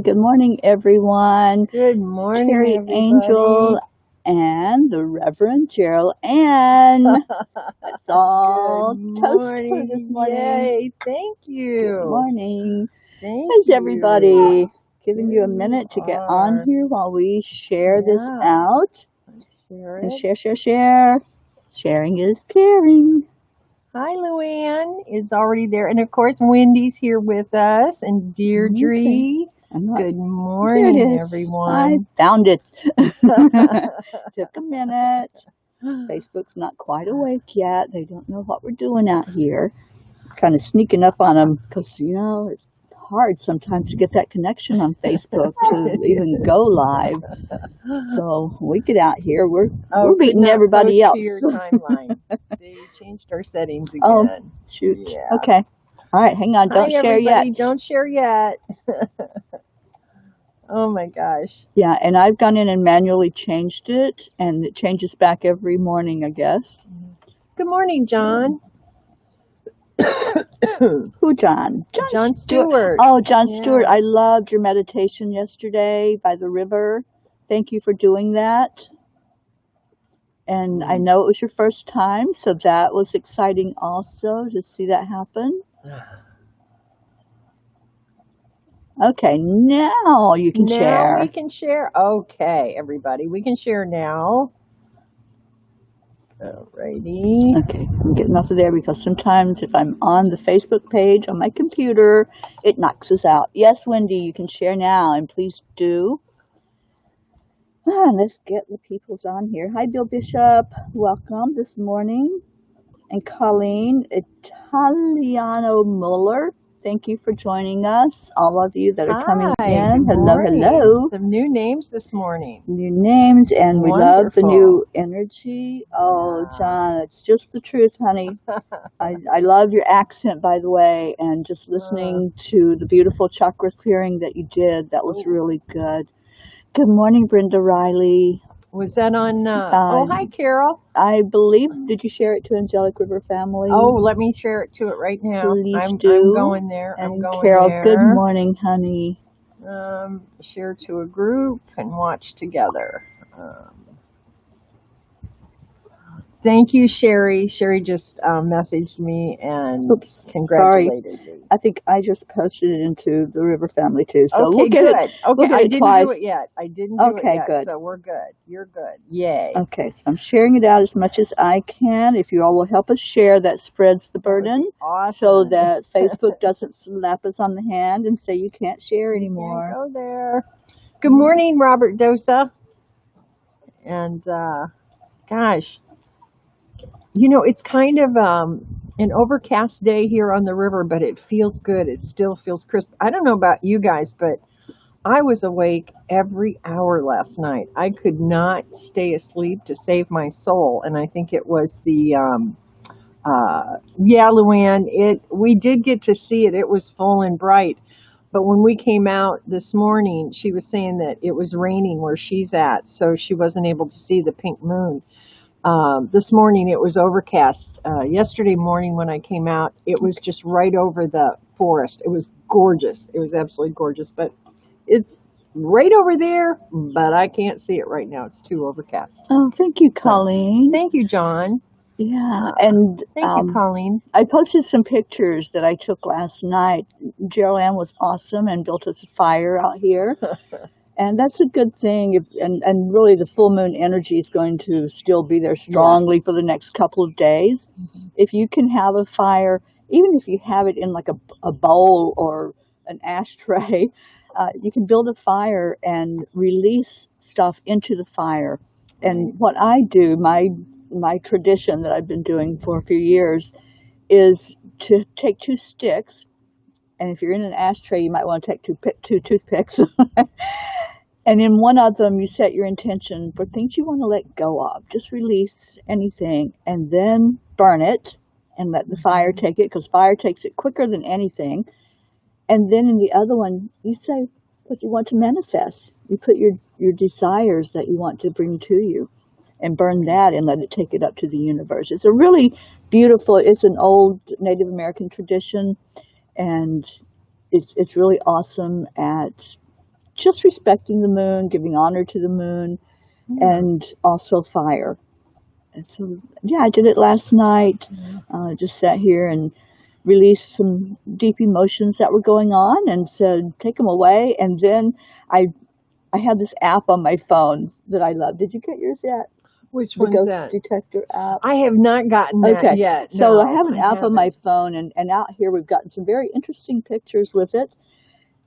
Good morning, everyone. Good morning, Teri, everybody. Angel, and the Reverend Jeryl, and it's all toast for this morning. Yay, thank you. Good morning. Thank How's you. everybody? Giving you a Here minute to you get on are. here while we share this Yeah. out. Let's share And it. share. Sharing is caring. Hi, Luann is already there. And of course, Wendy's here with us. And Deirdre. Okay. Good morning, There it is. everyone. I found it. Took a minute. Facebook's not quite awake yet. They don't know what we're doing out here. Kind of sneaking up on them because, you know, it's hard sometimes to get that connection on Facebook to even go live. So when we get out here, we're beating everybody else. To your timeline. They changed our settings again. Oh, shoot. Yeah. Okay. All right, hang on. Don't share yet. Don't share yet. Oh my gosh. Yeah, and I've gone in and manually changed it, and it changes back every morning, I guess. Good morning, John. Who, John? John Stewart. Oh, John Stewart. I loved your meditation yesterday by the river. Thank you for doing that. And I know it was your first time, so that was exciting also to see that happen. Okay, now you can share. Now we can share. Okay, everybody, we can share now. Alrighty. Okay, I'm getting off of there because sometimes if I'm on the Facebook page on my computer, it knocks us out. Yes, Wendy, you can share now, and please do. Let's get the peoples on here. Hi, Bill Bishop. Welcome this morning. And Colleen Italiano Muller. Thank you for joining us, all of you that are coming in. Hello. Some new names this morning. New names, and we love the new energy. Oh, John, it's just the truth, honey. I love your accent, by the way, and just listening to the beautiful chakra clearing that you did. That was really good. Good morning, Brenda Riley. Was that on? Hi, Carol. I believe, did you share it to Angelic River Family? Oh, let me share it to it right now. Please do. I'm going there. And Carol, there. Good morning, honey. Share to a group and watch together. Thank you, Sherry. Sherry just messaged me and congratulated me. I think I just posted it into the River Family too. So okay, we'll get good. it. Okay, we'll get I it didn't twice. do it yet. I didn't do it yet. Good. So we're good. You're good. Yay. Okay, so I'm sharing it out as much as I can. If you all will help us share, that spreads the burden. Awesome. So that Facebook doesn't slap us on the hand and say you can't share anymore. Can't go there. Good morning, Robert Dosa. And gosh, you know, it's kind of an overcast day here on the river, but it feels good. It still feels crisp. I don't know about you guys, but I was awake every hour last night. I could not stay asleep to save my soul. And I think it was the, Luann, we did get to see it. It was full and bright. But when we came out this morning, she was saying that it was raining where she's at, so she wasn't able to see the pink moon. This morning it was overcast. Yesterday morning when I came out, it was just right over the forest. It was gorgeous. It was absolutely gorgeous, but it's right over there, but I can't see it right now. It's too overcast. Oh, thank you, Colleen. Thank you, John. Yeah, and thank you, Colleen. I posted some pictures that I took last night. Jeryl Ann was awesome and built us a fire out here. And that's a good thing, and really the full moon energy is going to still be there strongly for the next couple of days. Mm-hmm. If you can have a fire, even if you have it in like a bowl or an ashtray, you can build a fire and release stuff into the fire. And what I do, my tradition that I've been doing for a few years, is to take 2 sticks, and if you're in an ashtray, you might want to take two toothpicks. And in one of them, you set your intention for things you want to let go of. Just release anything and then burn it and let the fire take it, because fire takes it quicker than anything. And then in the other one, you say what you want to manifest. You put your desires that you want to bring to you and burn that and let it take it up to the universe. It's a really beautiful, it's an old Native American tradition, and it's really awesome at just respecting the moon, giving honor to the moon, and also fire. And so, yeah, I did it last night. Just sat here and released some deep emotions that were going on and said, take them away. And then I I have this app on my phone that I love. Did you get yours yet? Which The one's ghost that? detector app. I have not gotten that Okay, yet. so I No, have an I app on my haven't. phone, and out here we've gotten some very interesting pictures with it.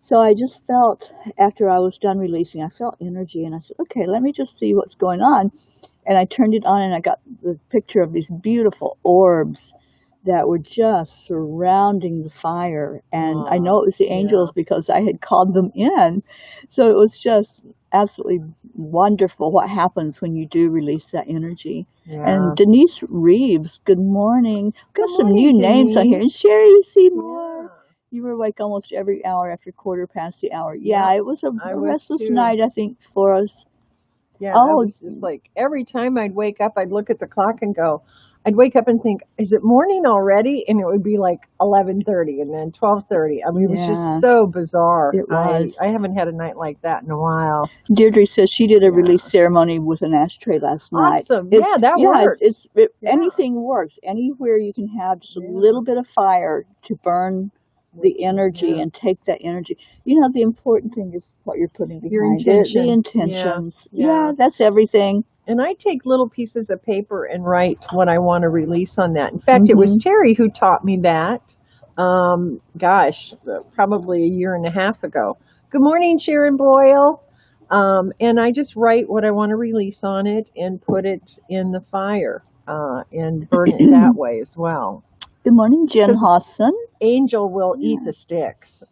So I just felt, after I was done releasing, I felt energy, and I said, okay, let me just see what's going on. And I turned it on, and I got the picture of these beautiful orbs that were just surrounding the fire. And I know it was the Yeah, angels because I had called them in. So it was just absolutely wonderful what happens when you do release that energy. And yeah. Denise Reeves, good morning. We've got Good some new morning, names on here. And Denise. Sherry Seymour. Yeah, You were awake almost every hour after quarter past the hour. Yeah, yep. it was a I was restless too. night, I think, for us. Yeah, I Oh, was just like every time I'd wake up, I'd look at the clock and go, I'd wake up and think, is it morning already? And it would be like 11:30 and then 12:30. I mean, it was just yeah, so bizarre. it I was. I haven't had a night like that in a while. Deirdre says she did a release Yeah. ceremony with an ashtray last night. Awesome. Yeah, that Yeah, works. Yeah. anything works. Anywhere you can have just a Yeah. little bit of fire to burn the energy Yeah. and take that energy. You know, the important thing is what you're putting Your behind it, the intention. Yeah. intentions. Yeah, Yeah. that's everything. And I take little pieces of paper and write what I want to release on that. In fact, it was Hmm. Teri who taught me that. Probably a year and a half ago. Good morning, Sharon Boyle. And I just write what I want to release on it and put it in the fire and burn it that way as well. Good morning, Jen Because Hawson. Angel will eat Yeah. the sticks.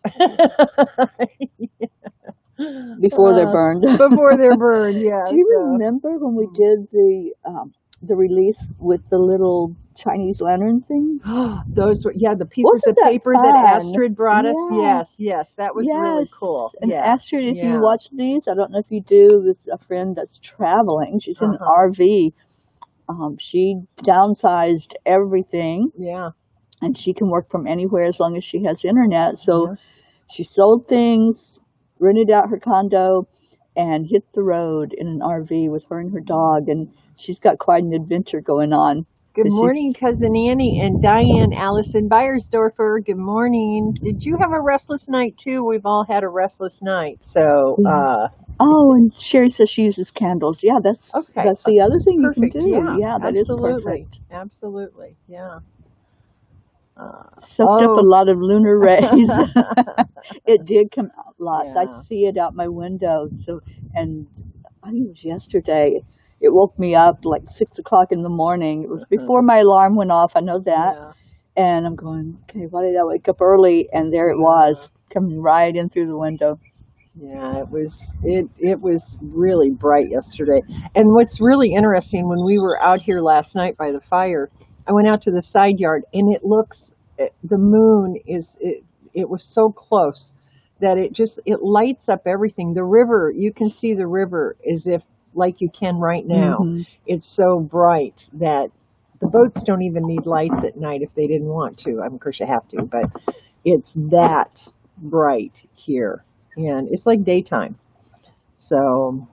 Before they're burned. Before they're burned, Do yeah. you So. remember when we did the release with the little Chinese lantern things? Those were, yeah, the pieces Wasn't of that paper that fun? Astrid brought us. Yeah, Yes, yes, that was really yes. cool. And Yeah, Astrid, if you yeah. watch these, I don't know if you do, it's a friend that's traveling. She's in an Uh-huh. RV. She downsized everything, Yeah, and she can work from anywhere as long as she has internet. So yeah. she sold things, rented out her condo, and hit the road in an RV with her and her dog. And she's got quite an adventure going on. Good 'Cause morning, she's, Cousin Annie and Diane Allison Beiersdorfer. Good morning. Did you have a restless night too? We've all had a restless night. So, yeah. Oh, and Sherry says she uses candles. Yeah, okay, that's the other thing you can perfect. do. Yeah, Yeah, that is absolutely, perfect. absolutely. Yeah. Soaked up a Oh, lot of lunar rays. It did come out lots. I yeah. see it out my window. So, and I think it was yesterday. It woke me up like 6 o'clock in the morning. It was before my alarm went off. I know that. Yeah. And I'm going, okay, why did I wake up early? And there it Yeah. was, coming right in through the window. Yeah, it was really bright yesterday. And what's really interesting, when we were out here last night by the fire, I went out to the side yard and the moon it was so close that it lights up everything. The river, you can see the river as if like you can right now. Hmm. It's so bright that the boats don't even need lights at night if they didn't want to. I mean, of course you have to, but it's that bright here and it's like daytime. So,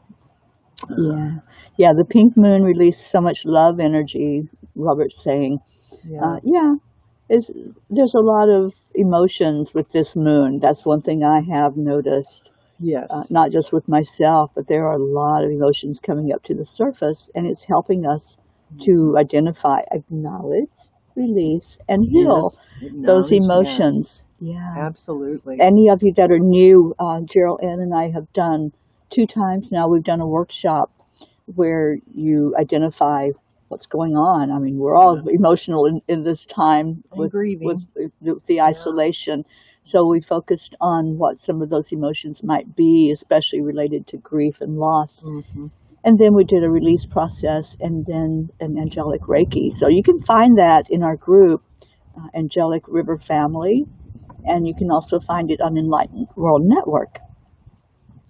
Yeah. Yeah, the pink moon released so much love energy, Robert's saying. yeah, Yeah, there's a lot of emotions with this moon. That's one thing I have noticed, yes, not just with myself, but there are a lot of emotions coming up to the surface, and it's helping us to identify, acknowledge, release, and heal yes, those acknowledge, yes, emotions. Yeah. absolutely. Any of you that are new, Jeryl Ann and I have done 2 times now, we've done a workshop where you identify what's going on. I mean, we're all Yeah. emotional in this time And with grieving. the Yeah. isolation. So we focused on what some of those emotions might be, especially related to grief and loss. Hmm. And then we did a release process and then an angelic Reiki. So you can find that in our group, Angelic River Family, and you can also find it on Enlightened World Network.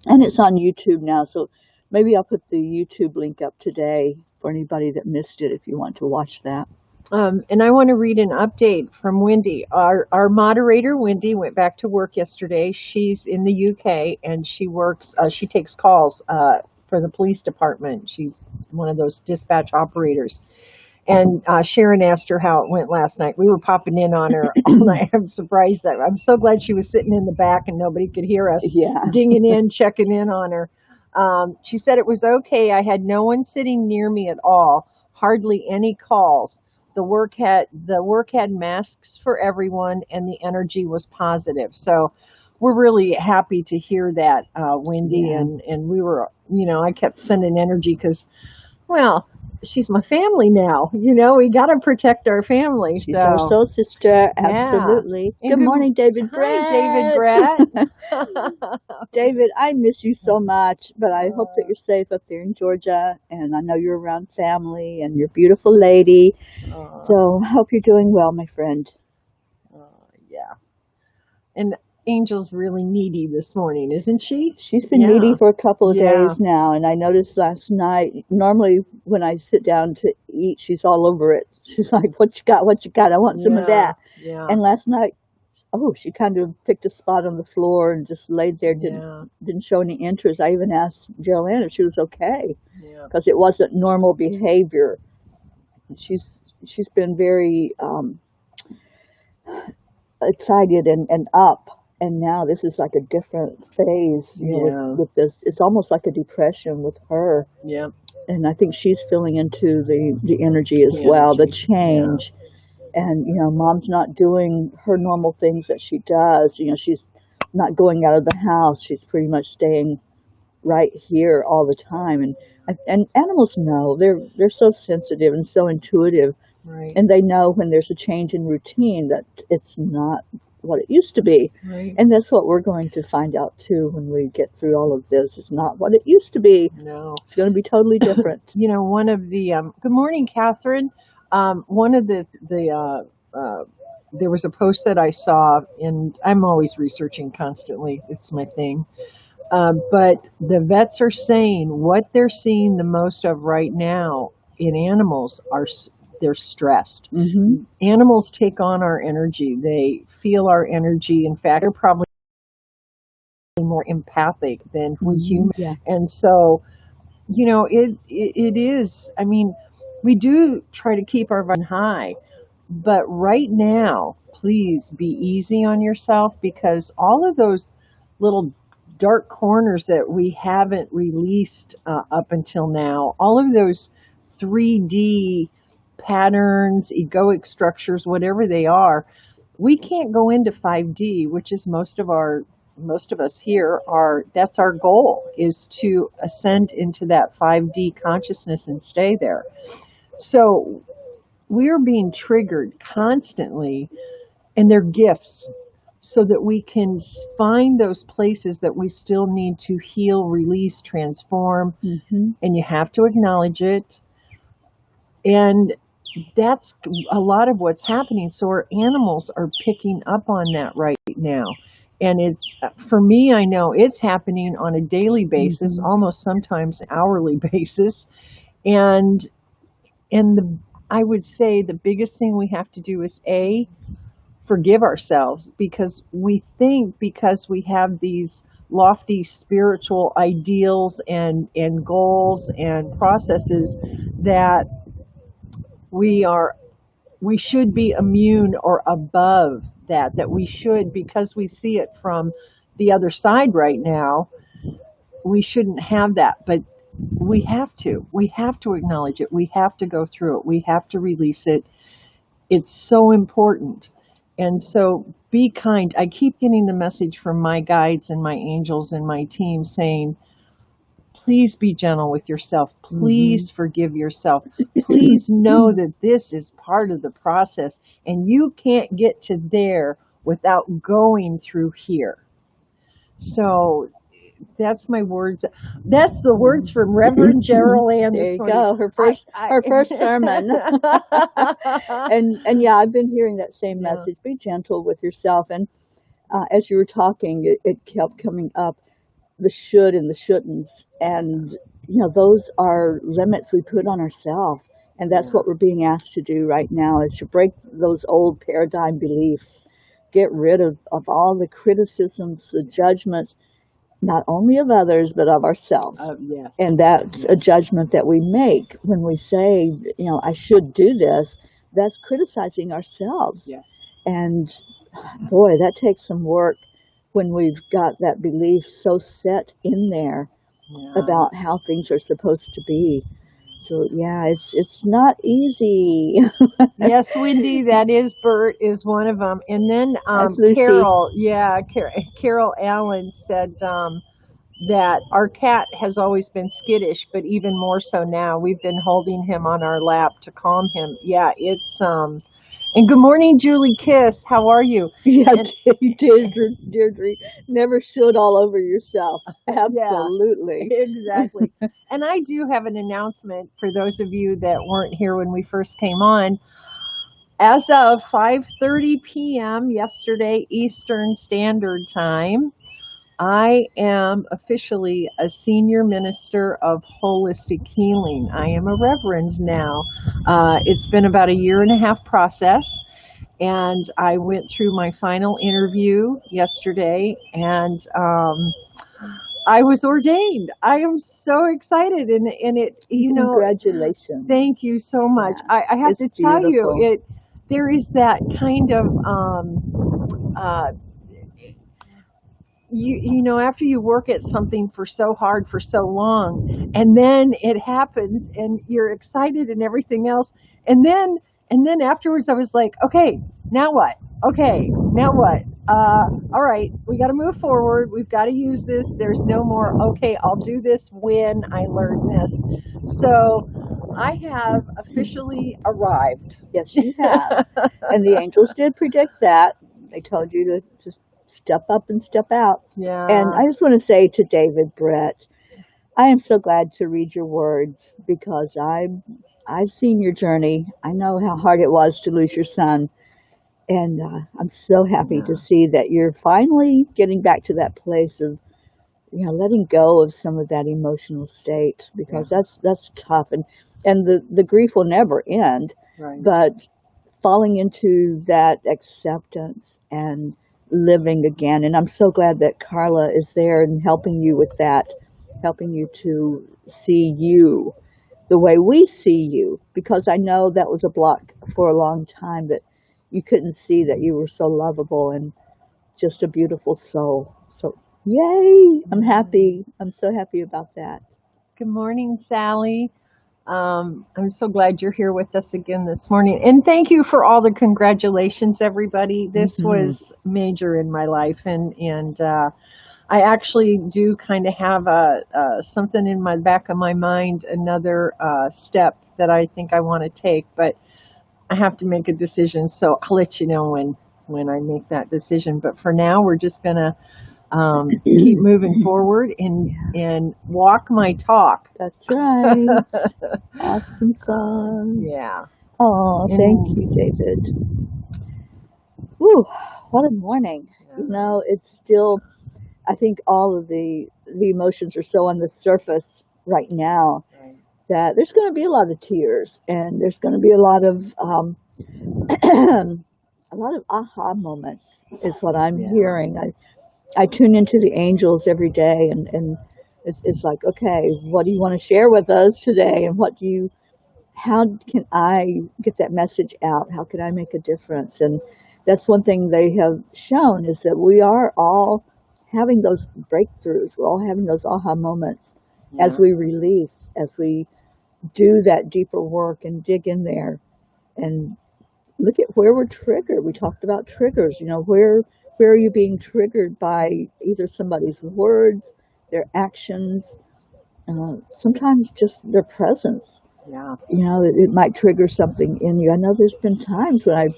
And it's on YouTube now, so maybe I'll put the YouTube link up today for anybody that missed it if you want to watch that. And I want to read an update from Wendy. Our moderator, Wendy, went back to work yesterday. She's in the UK and she works, she takes calls for the police department. She's one of those dispatch operators. And Sharon asked her how it went last night. We were popping in on her all night. I'm surprised that I'm so glad she was sitting in the back and nobody could hear us Yeah. dinging in, checking in on her. She said it was okay. I had no one sitting near me at all, hardly any calls. The work had masks for everyone, and the energy was positive. So we're really happy to hear that, Wendy. Yeah. And we were, I kept sending energy because, well, she's my family now. We got to protect our family. She's our So soul sister. yeah. Absolutely. And Good morning, David hi, David Brett. Brett. David, I miss you so much, but I hope that you're safe up there in Georgia, and I know you're around family and you're a beautiful lady. uh, So I hope you're doing well, my friend. yeah. And Angel's really needy this morning, isn't she? She's been needy Yeah. for a couple of Yeah. days now, and I noticed last night, normally when I sit down to eat, she's all over it. She's like, "What you got? What you got? I want some of Yeah. that." Yeah. And last night, oh, she kind of picked a spot on the floor and just laid there, Yeah. didn't show any interest. I even asked Jeryl if she was okay Yeah. because it wasn't normal behavior. She's been very excited and up, and now this is like a different phase, Yeah. with this. It's almost like a depression with her, Yeah. and I think she's feeling into the energy as The well, the energy. Yeah. change. And mom's not doing her normal things that she does. She's not going out of the house. She's pretty much staying right here all the time. And animals know, they're so sensitive and so intuitive, Right. and they know when there's a change in routine that it's not what it used to be. Right. And that's what we're going to find out too when we get through all of this. It's not what it used to be. No. It's going to be totally different. One of the good morning, Catherine. One of there was a post that I saw, and I'm always researching constantly. It's my thing. But the vets are saying what they're seeing the most of right now in animals they're stressed. Hmm. Animals take on our energy. They feel our energy. In fact, they're probably more empathic than we humans. Yeah. And so, it is. I mean, we do try to keep our vibration high, but right now, please be easy on yourself because all of those little dark corners that we haven't released up until now, all of those 3D patterns, egoic structures, whatever they are, we can't go into 5D, which is most of us here that's our goal, is to ascend into that 5D consciousness and stay there. So we're being triggered constantly, and they're gifts so that we can find those places that we still need to heal, release, transform, Hmm. and you have to acknowledge it. And that's a lot of what's happening. So our animals are picking up on that right now. And it's, for me, I know it's happening on a daily basis, almost sometimes hourly basis. And I would say the biggest thing we have to do is forgive ourselves, because we think because we have these lofty spiritual ideals and goals and processes that we are we should be immune or above that we should, because we see it from the other side right now, we shouldn't have that. But we have to acknowledge it, we have to go through it, we have to release it. It's so important. And so be kind. I keep getting the message from my guides and my angels and my team saying, please be gentle with yourself. Please forgive yourself. Please know that this is part of the process and you can't get to there without going through here. So that's my words. That's the words from Reverend Jeryl Ann There this you morning. go. Her first sermon. And yeah, I've been hearing that same Yeah. message. Be gentle with yourself. And as you were talking, it kept coming up, the should and the shouldn'ts. And those are limits we put on ourselves. And that's what we're being asked to do right now, is to break those old paradigm beliefs, get rid of all the criticisms, the judgments, not only of others, but of ourselves. Yes. And that's a judgment that we make when we say, I should do this. That's criticizing ourselves. Yes. And boy, that takes some work when we've got that belief so set in there about how things are supposed to be. So yeah, it's not easy. Yes, Wendy, that is Bert is one of them. And then That's Lucy. Carol, Carol Allen said that our cat has always been skittish, but even more so now. We've been holding him on our lap to calm him. Yeah, it's and good morning, Julie Kiss. How are you? Yeah, Deirdre, never should all over yourself. Absolutely. Yeah, exactly. And I do have an announcement for those of you that weren't here when we first came on. As of 5:30 p.m. yesterday Eastern Standard Time, I am officially a senior minister of holistic healing. I am a reverend now. It's been about a year and a half process, and I went through my final interview yesterday, and I was ordained. I am so excited, and it, Congratulations. Thank you so much. Yeah, I have to tell you, there is that kind of after you work at something for so hard for so long, and then it happens and you're excited and everything else, and then afterwards I was like, okay, now what? Okay, now what? All right, we got to move forward. We've got to use this. There's no more, okay, I'll do this when I learn this. So I have officially arrived. Yes, you have. And the angels did predict that. They told you to step up and step out. Yeah. And I just want to say to David Brett, I am so glad to read your words, because I've seen your journey. I know how hard it was to lose your son. And I'm so happy to see that you're finally getting back to that place of, letting go of some of that emotional state, because that's tough. And the grief will never end. Right. But falling into that acceptance and living again. And I'm so glad that Carla is there and helping you with that, helping you to see you the way we see you, because I know that was a block for a long time, that you couldn't see that you were so lovable and just a beautiful soul. So yay, I'm happy. I'm so happy about that. Good morning, Sally. I'm so glad you're here with us again this morning. And thank you for all the congratulations, everybody. This was major in my life. And I actually do kind of have something in my back of my mind, another step that I think I want to take. But I have to make a decision. So I'll let you know when I make that decision. But for now, we're just going to keep moving forward and walk my talk. That's right. Awesome song. Yeah. Oh, thank you, David. Whew, what a morning. Yeah. It's still, I think all of the emotions are so on the surface right now, that there's going to be a lot of tears, and there's going to be a lot of aha moments is what I'm hearing. I tune into the angels every day, and it's like, okay, what do you want to share with us today? And how can I get that message out? How can I make a difference? And that's one thing they have shown, is that we are all having those breakthroughs. We're all having those aha moments as we release, as we do that deeper work and dig in there and look at where we're triggered. We talked about triggers. Where are you being triggered by either somebody's words, their actions, sometimes just their presence. Yeah. It might trigger something in you. I know there's been times when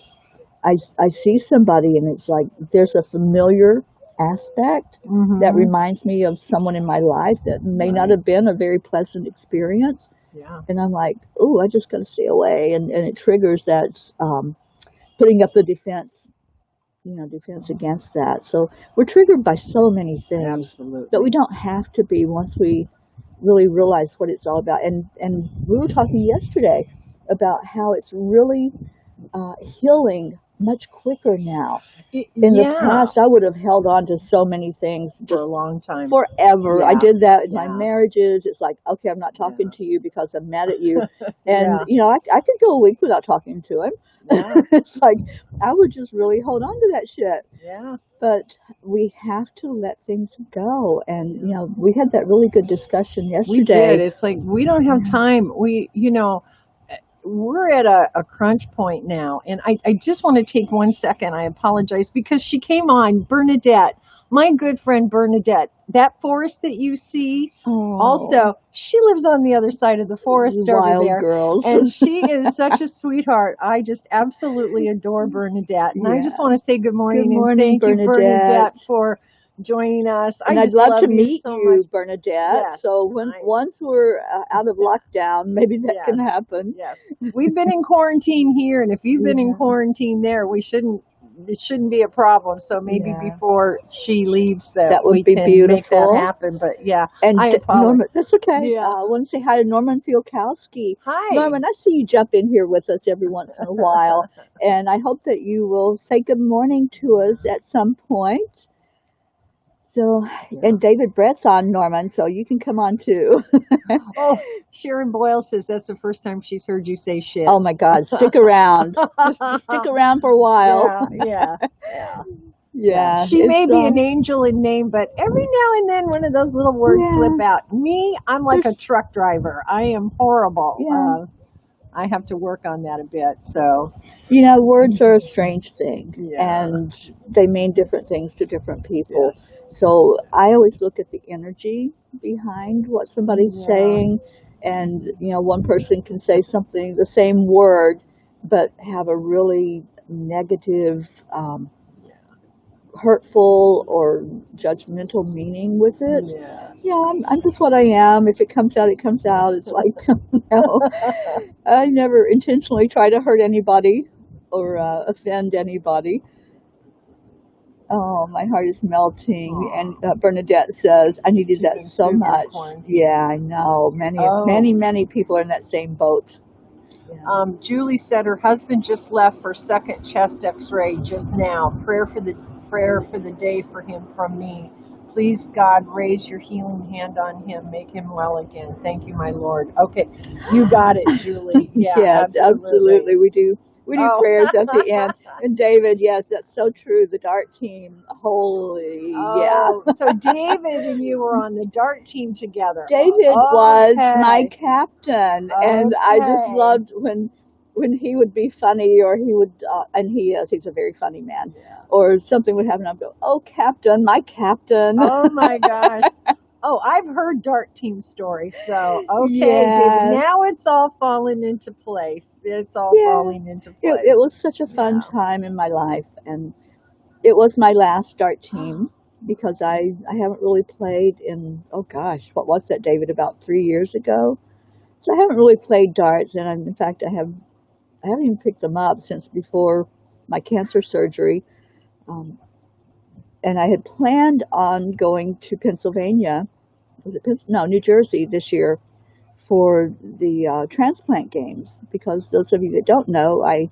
I see somebody and it's like there's a familiar aspect that reminds me of someone in my life that may not have been a very pleasant experience. Yeah. And I'm like, oh, I just got to stay away. And it triggers that putting up the defense against that. So we're triggered by so many things. Absolutely. But we don't have to be, once we really realize what it's all about. And we were talking yesterday about how it's really healing much quicker now. In the Yeah, past, I would have held on to so many things for a just long time. forever. I Yeah. did that in my Yeah. marriages. It's like, okay, I'm not talking to you because I'm mad at you. And, Yeah. I could go a week without talking to him. Yeah. It's like, I would just really hold on to that shit. Yeah. But we have to let things go. And, we had that really good discussion We yesterday. did. It's like we don't have time. We're at a crunch point now. And I just want to take 1 second. I apologize because she came on, Bernadette, my good friend Bernadette. That forest that you see, Oh, also, she lives on the other side of the forest you over wild there. girls. And she is such a sweetheart. I just absolutely adore Bernadette. And I just Yeah. want to say good morning, Good morning, and thank you, Bernadette, Bernadette. for joining us. And I I'd just love love to you meet so you, much. Bernadette. Yes. So once we're out of lockdown, maybe that can Yes. happen. Yes. We've been in quarantine here, and if you've been in Yeah. quarantine there, it shouldn't be a problem. So maybe Yeah. before she leaves That we would be can make that beautiful. happen. But yeah, And I apologize. Norman, that's okay. Yeah. I want to say hi to Norman Fielkowski. Hi. Norman, I see you jump in here with us every once in a while, and I hope that you will say good morning to us at some point. So, and David Brett's on, Norman, so you can come on too. Oh, Sharon Boyle says that's the first time she's heard you say shit. Oh my God, stick around. Just stick around for a while. Yeah. Yeah. She may be an angel in name, but every now and then one of those little words slip out. Me, I'm like a truck driver. I am horrible. Yeah. I have to work on that a bit. So, words are a strange thing, Yeah. and they mean different things to different people. Yes. So I always look at the energy behind what somebody's Yeah. saying, and one person can say something, the same word, but have a really negative, hurtful or judgmental meaning with it. Yeah. I'm just what I am. If it comes out, it comes out. It's like, I never intentionally try to hurt anybody or offend anybody. Oh, my heart is melting. Aww. And Bernadette says, I needed that so Keeping much. quarantine. Yeah, I know. Many people are in that same boat. Yeah. Julie said her husband just left for second chest X-ray just now. Prayer for the day for him from me. Please, God, raise your healing hand on him. Make him well again. Thank you, my Lord. Okay, you got it, Julie. Yeah, yes, absolutely. We do prayers at the end. And David, yes, that's so true. The dart team, holy, yeah. So David and you were on the dart team together. David was my captain, and I just loved when he would be funny, or he would, and he's a very funny man, or something would happen. I'd go, oh, captain, my captain. Oh my gosh. Oh, I've heard dart team stories. So, okay, David, now it's all falling into place. It's all falling into place. It was such a fun time in my life, and it was my last dart team because I haven't really played in, oh gosh, what was that, David, about 3 years ago? So I haven't really played darts, and in fact, I haven't even picked them up since before my cancer surgery. And I had planned on going to Pennsylvania, New Jersey this year for the transplant games, because those of you that don't know, I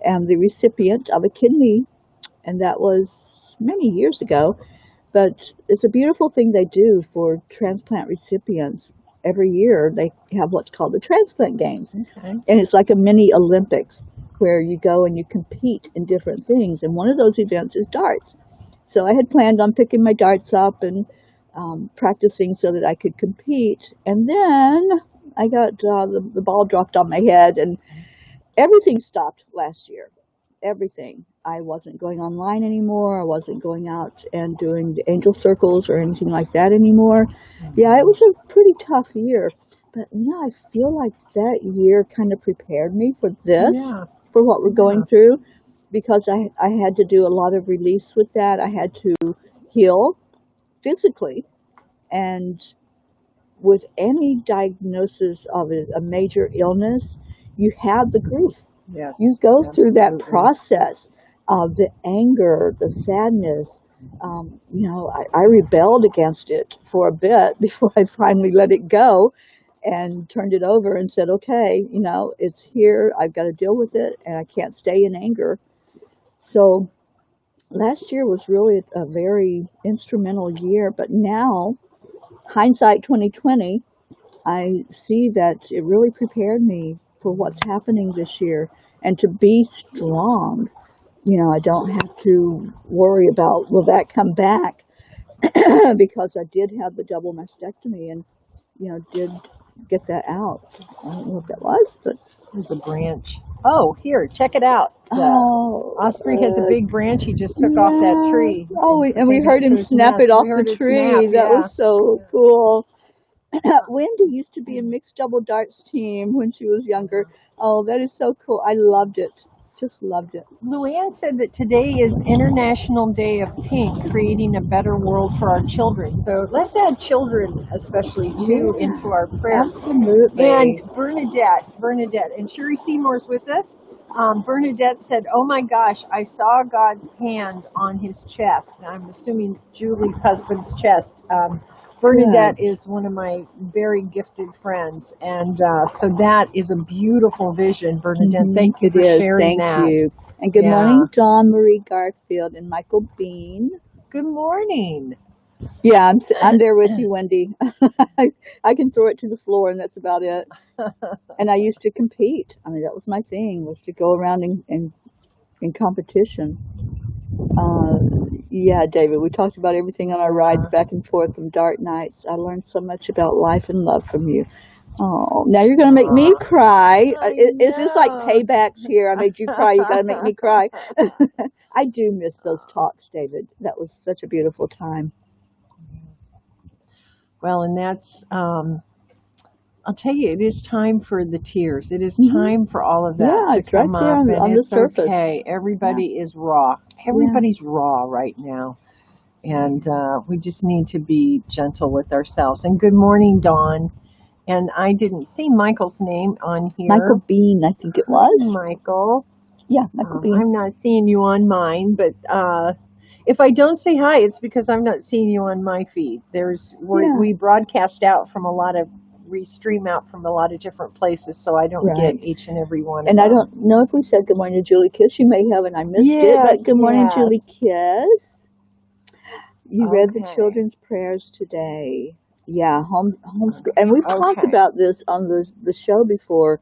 am the recipient of a kidney, and that was many years ago. But it's a beautiful thing they do for transplant recipients. Every year they have what's called the transplant games. Okay. And it's like a mini Olympics where you go and you compete in different things. And one of those events is darts. So I had planned on picking my darts up and practicing so that I could compete. And then I got the ball dropped on my head, and everything stopped last year. Everything. I wasn't going online anymore. I wasn't going out and doing the angel circles or anything like that anymore. Yeah, it was a pretty tough year. But I feel like that year kind of prepared me for this, for what we're going through, because I had to do a lot of release with that. I had to heal physically, and with any diagnosis of a major illness, you have the grief. Yes, you go through that process of the anger, the sadness. I rebelled against it for a bit before I finally let it go. and turned it over and said, okay, it's here. I've got to deal with it, and I can't stay in anger. So last year was really a very instrumental year, but now, hindsight 2020, I see that it really prepared me for what's happening this year and to be strong. I don't have to worry about will that come back because I did have the double mastectomy and did get that out. I don't know what that was, but There's a branch. Oh, here, check it out. The osprey has a big branch. He just took off that tree. Oh, and we heard him snap it off the tree. That was so cool. Wendy used to be a mixed double darts team when she was younger. Oh, that is so cool. I loved it. Just loved it. Luann said that today is International Day of Pink, creating a better world for our children. So let's add children, especially, too, into our prayers. Absolutely. And Bernadette, and Sherry Seymour's with us. Bernadette said, oh my gosh, I saw God's hand on his chest. I'm assuming Julie's husband's chest. Bernadette is one of my very gifted friends, and so that is a beautiful vision, Bernadette. Thank you for sharing that. Thank you. And good morning, Dawn Marie Garfield and Michael Bean. Good morning. Yeah, I'm there with you, Wendy. I can throw it to the floor, and that's about it. And I used to compete. I mean, that was my thing, was to go around in competition. Yeah, David, we talked about everything on our rides back and forth from Dark Nights. I learned so much about life and love from you. Oh, now you're going to make me cry. Is this like paybacks here? I made you cry. You got to make me cry. I do miss those talks, David. That was such a beautiful time. Well, and that's, I'll tell you, it is time for the tears. It is time for all of that to come right there up. on the surface. Okay. Everybody is raw. Everybody's raw right now. And we just need to be gentle with ourselves. And good morning, Dawn. And I didn't see Michael's name on here. Michael Bean, I think it was. Michael. Yeah, Michael Bean. I'm not seeing you on mine, but if I don't say hi, it's because I'm not seeing you on my feed. We broadcast out from we stream out from a lot of different places, so I don't get each and every one. And I don't know if we said good morning to Julie Kiss. You may have, and I missed it. But good morning, Julie Kiss. You read the children's prayers today. Yeah, homeschool. And we've talked about this on the show before,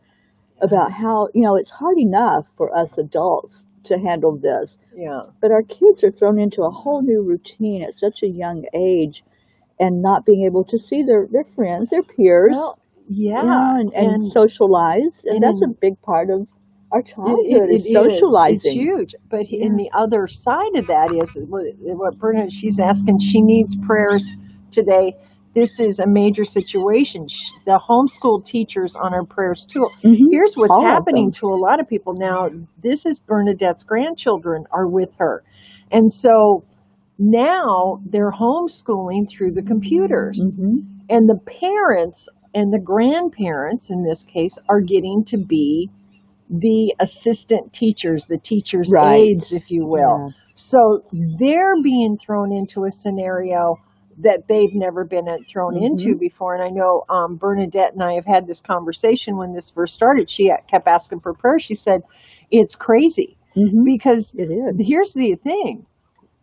about how, it's hard enough for us adults to handle this. Yeah. But our kids are thrown into a whole new routine at such a young age, and not being able to see their friends, their peers, and socialize. And that's a big part of our childhood, is socializing. It's huge. But in the other side of that is what Berna, she's asking, she needs prayers today. This is a major situation. The homeschool teachers on our prayers too. Here's what's happening to a lot of people now. This is Bernadette's grandchildren are with her. And so now they're homeschooling through the computers. And the parents and the grandparents, in this case, are getting to be the assistant teachers, the teachers' aides, if you will. So they're being thrown into a scenario that they've never been thrown into before. And I know Bernadette and I have had this conversation when this first started. She kept asking for prayer. She said, it's crazy. Because here's the thing.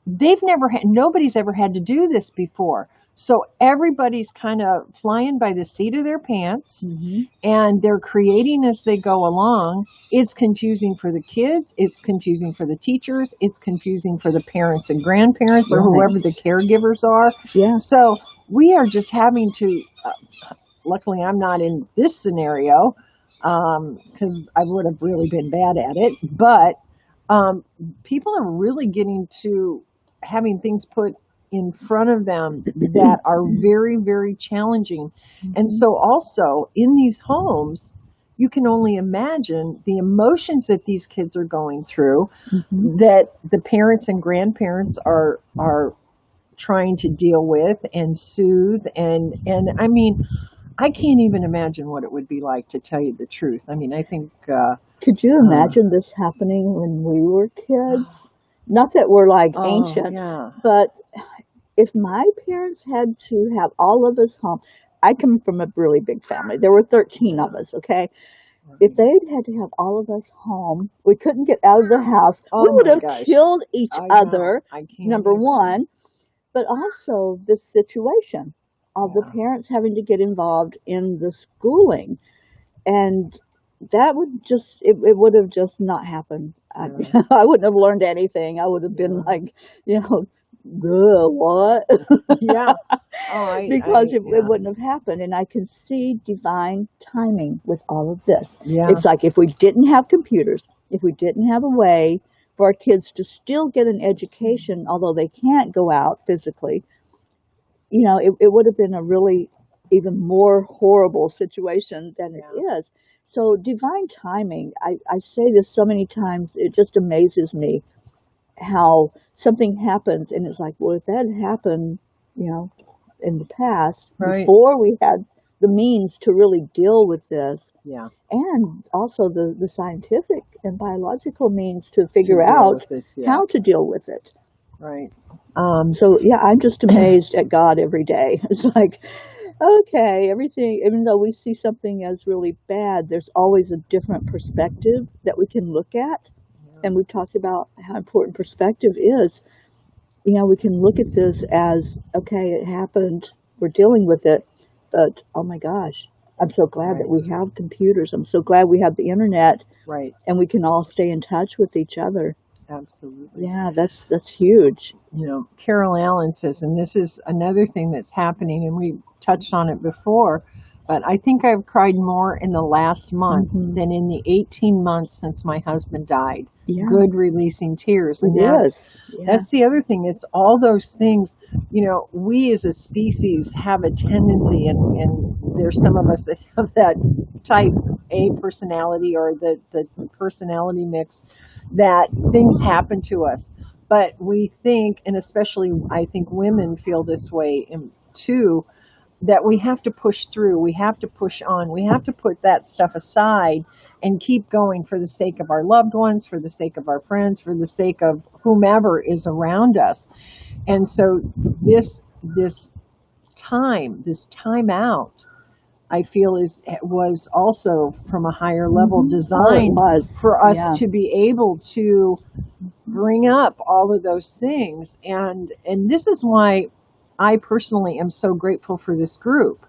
Nobody's ever had to do this before. So everybody's kind of flying by the seat of their pants, and they're creating as they go along. It's confusing for the kids. It's confusing for the teachers. It's confusing for the parents and grandparents or whoever the caregivers are. So we are just having to, luckily I'm not in this scenario, because I would have really been bad at it, but people are really getting to having things put in front of them that are very, very challenging. And so also in these homes, you can only imagine the emotions that these kids are going through, that the parents and grandparents are trying to deal with and soothe. And I mean, I can't even imagine what it would be like, to tell you the truth. I mean, I think... could you imagine this happening when we were kids? Not that we're like ancient, but if my parents had to have all of us home, I come from a really big family. There were 13 of us, okay? If they'd had to have all of us home, we couldn't get out of the house, we Oh would my have gosh. killed each I know. other, I can't number even. one, but also the situation of the Yeah. parents having to get involved in the schooling. And that would just, it would have just not happened. Yeah. I wouldn't have learned anything. I would have been Yeah. like, you know, what? Yeah. Oh, Because it yeah. wouldn't have happened. And I can see divine timing with all of this. Yeah. It's like if we didn't have computers, if we didn't have a way for our kids to still get an education, although they can't go out physically, it would have been a really even more horrible situation than it Yeah. is. So divine timing, I say this so many times, it just amazes me how something happens and it's like, well, if that had happened, in the past, Right. before we had the means to really deal with this, Yeah. and also the scientific and biological means to To figure deal out with this, how yes. to deal with it. Right. So yeah, I'm just amazed at God every day. It's like, okay, everything, even though we see something as really bad, there's always a different perspective that we can look at. And we've talked about how important perspective is. We can look at this as, okay, it happened, we're dealing with it, but oh my gosh, I'm so glad that Right. we have computers. I'm so glad we have the internet Right. and we can all stay in touch with each other. Absolutely. Yeah, that's huge. Carol Allen says, and this is another thing that's happening, and we touched on it before, but I think I've cried more in the last month Hmm. than in the 18 months since my husband died. Yeah, Good releasing tears. And it is. Yeah. that's the other thing. It's all those things. We as a species have a tendency, and there's some of us that have that type A personality or the personality mix, that things happen to us. But we think, and especially I think women feel this way too, that we have to push through, we have to push on, we have to put that stuff aside and keep going for the sake of our loved ones, for the sake of our friends, for the sake of whomever is around us. And so this time out, I feel was also from a higher level Oh, it designed was. for us Yeah. to be able to bring up all of those things. And this is why I personally am so grateful for this group,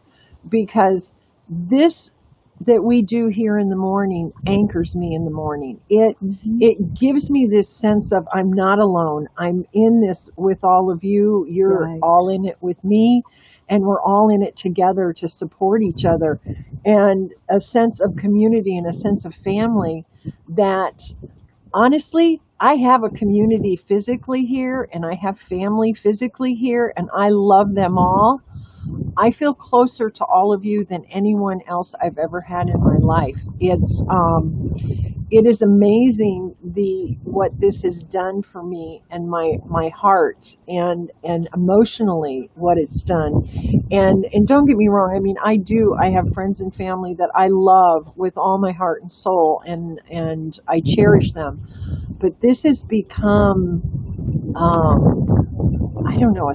because this that we do here in the morning anchors me in the morning. It gives me this sense of I'm not alone. I'm in this with all of you. You're Right. all in it with me, and we're all in it together to support each other, and a sense of community and a sense of family that, honestly, I have a community physically here and I have family physically here and I love them all. I feel closer to all of you than anyone else I've ever had in my life. It is amazing what this has done for me and my heart, and emotionally what it's done. And don't get me wrong, I mean, I have friends and family that I love with all my heart and soul, and I cherish them. But this has become, I don't know,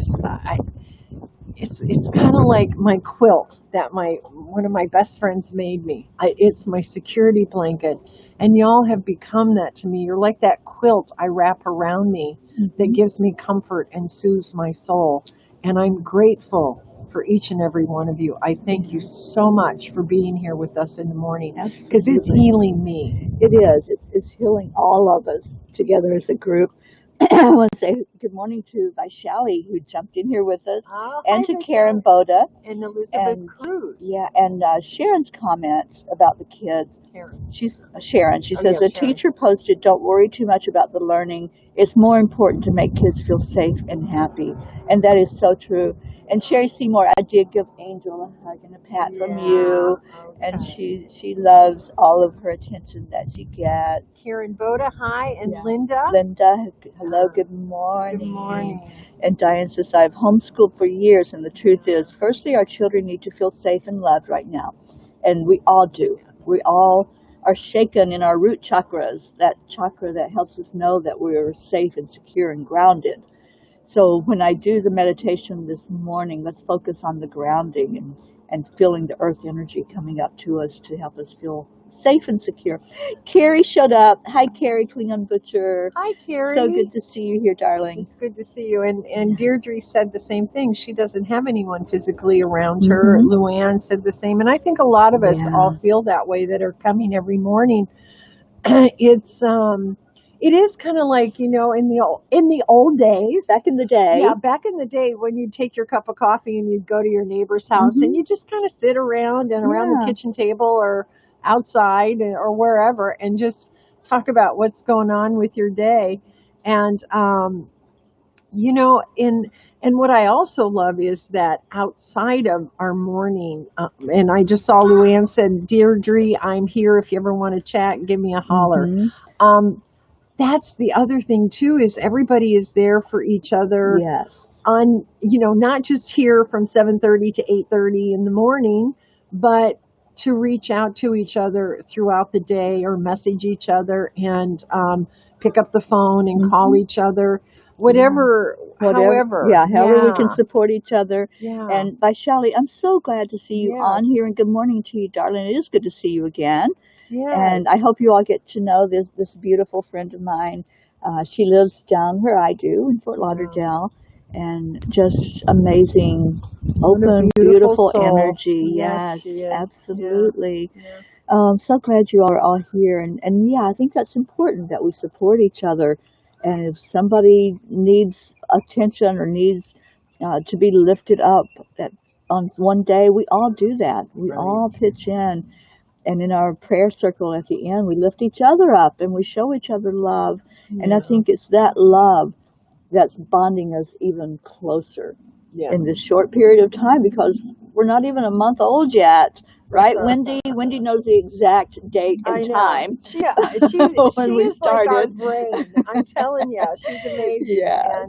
it's kind of like my quilt that one of my best friends made me. It's my security blanket, and y'all have become that to me. You're like that quilt I wrap around me that gives me comfort and soothes my soul. And I'm grateful for each and every one of you. I thank you so much for being here with us in the morning, because it's Absolutely. healing me. It is. It's healing all of us together as a group. I want to say good morning to Vaishali, who jumped in here with us, and to Karen Boda, And Elizabeth and Cruz. yeah, and Sharon's comment about the kids. Karen. She's Sharon. She Oh, says yeah, a Sharon. teacher posted, "Don't worry too much about the learning. It's more important to make kids feel safe and happy," and that is so true. And Sherry Seymour, I did give Angel a hug and a pat from you, and she loves all of her attention that she gets. Karen Boda, hi, and Yeah. Linda. Linda, hello, good morning. Good morning. And Diane says, I've homeschooled for years, and the truth is, firstly, our children need to feel safe and loved right now. And we all do. We all are shaken in our root chakras, that chakra that helps us know that we're safe and secure and grounded. So when I do the meditation this morning, let's focus on the grounding and feeling the earth energy coming up to us to help us feel safe and secure. Carrie showed up. Hi, Carrie, Klingon Butcher. Hi, Carrie. So good to see you here, darling. It's good to see you. And Deirdre said the same thing. She doesn't have anyone physically around her. Luann said the same. And I think a lot of us all feel that way that are coming every morning. It is kind of like, in the old days. Back in the day. Yeah, back in the day when you'd take your cup of coffee and you'd go to your neighbor's house and you just kind of sit around the kitchen table or outside or wherever and just talk about what's going on with your day. And, and what I also love is that outside of our morning, and I just saw Luann said, Deirdre, I'm here. If you ever want to chat, give me a holler. That's the other thing too, is everybody is there for each other. Yes. On, not just here from 7:30 to 8:30 in the morning, but to reach out to each other throughout the day or message each other and pick up the phone and call each other. However. However we can support each other. Yeah. And Vaishali, I'm so glad to see you on here, and good morning to you, darling. It is good to see you again. Yes. And I hope you all get to know this beautiful friend of mine. She lives down where I do in Fort Lauderdale, and just amazing, open, beautiful energy. Yes, absolutely. Yeah. So glad you are all here, and I think that's important that we support each other. And if somebody needs attention or needs to be lifted up on one day, we all do that. We all pitch in. And in our prayer circle at the end, we lift each other up and we show each other love. Yeah. And I think it's that love that's bonding us even closer in this short period of time, because we're not even a month old yet. Right, Wendy? Wendy knows the exact date and time. She we started. Like our brain. I'm telling you, she's amazing. Yeah.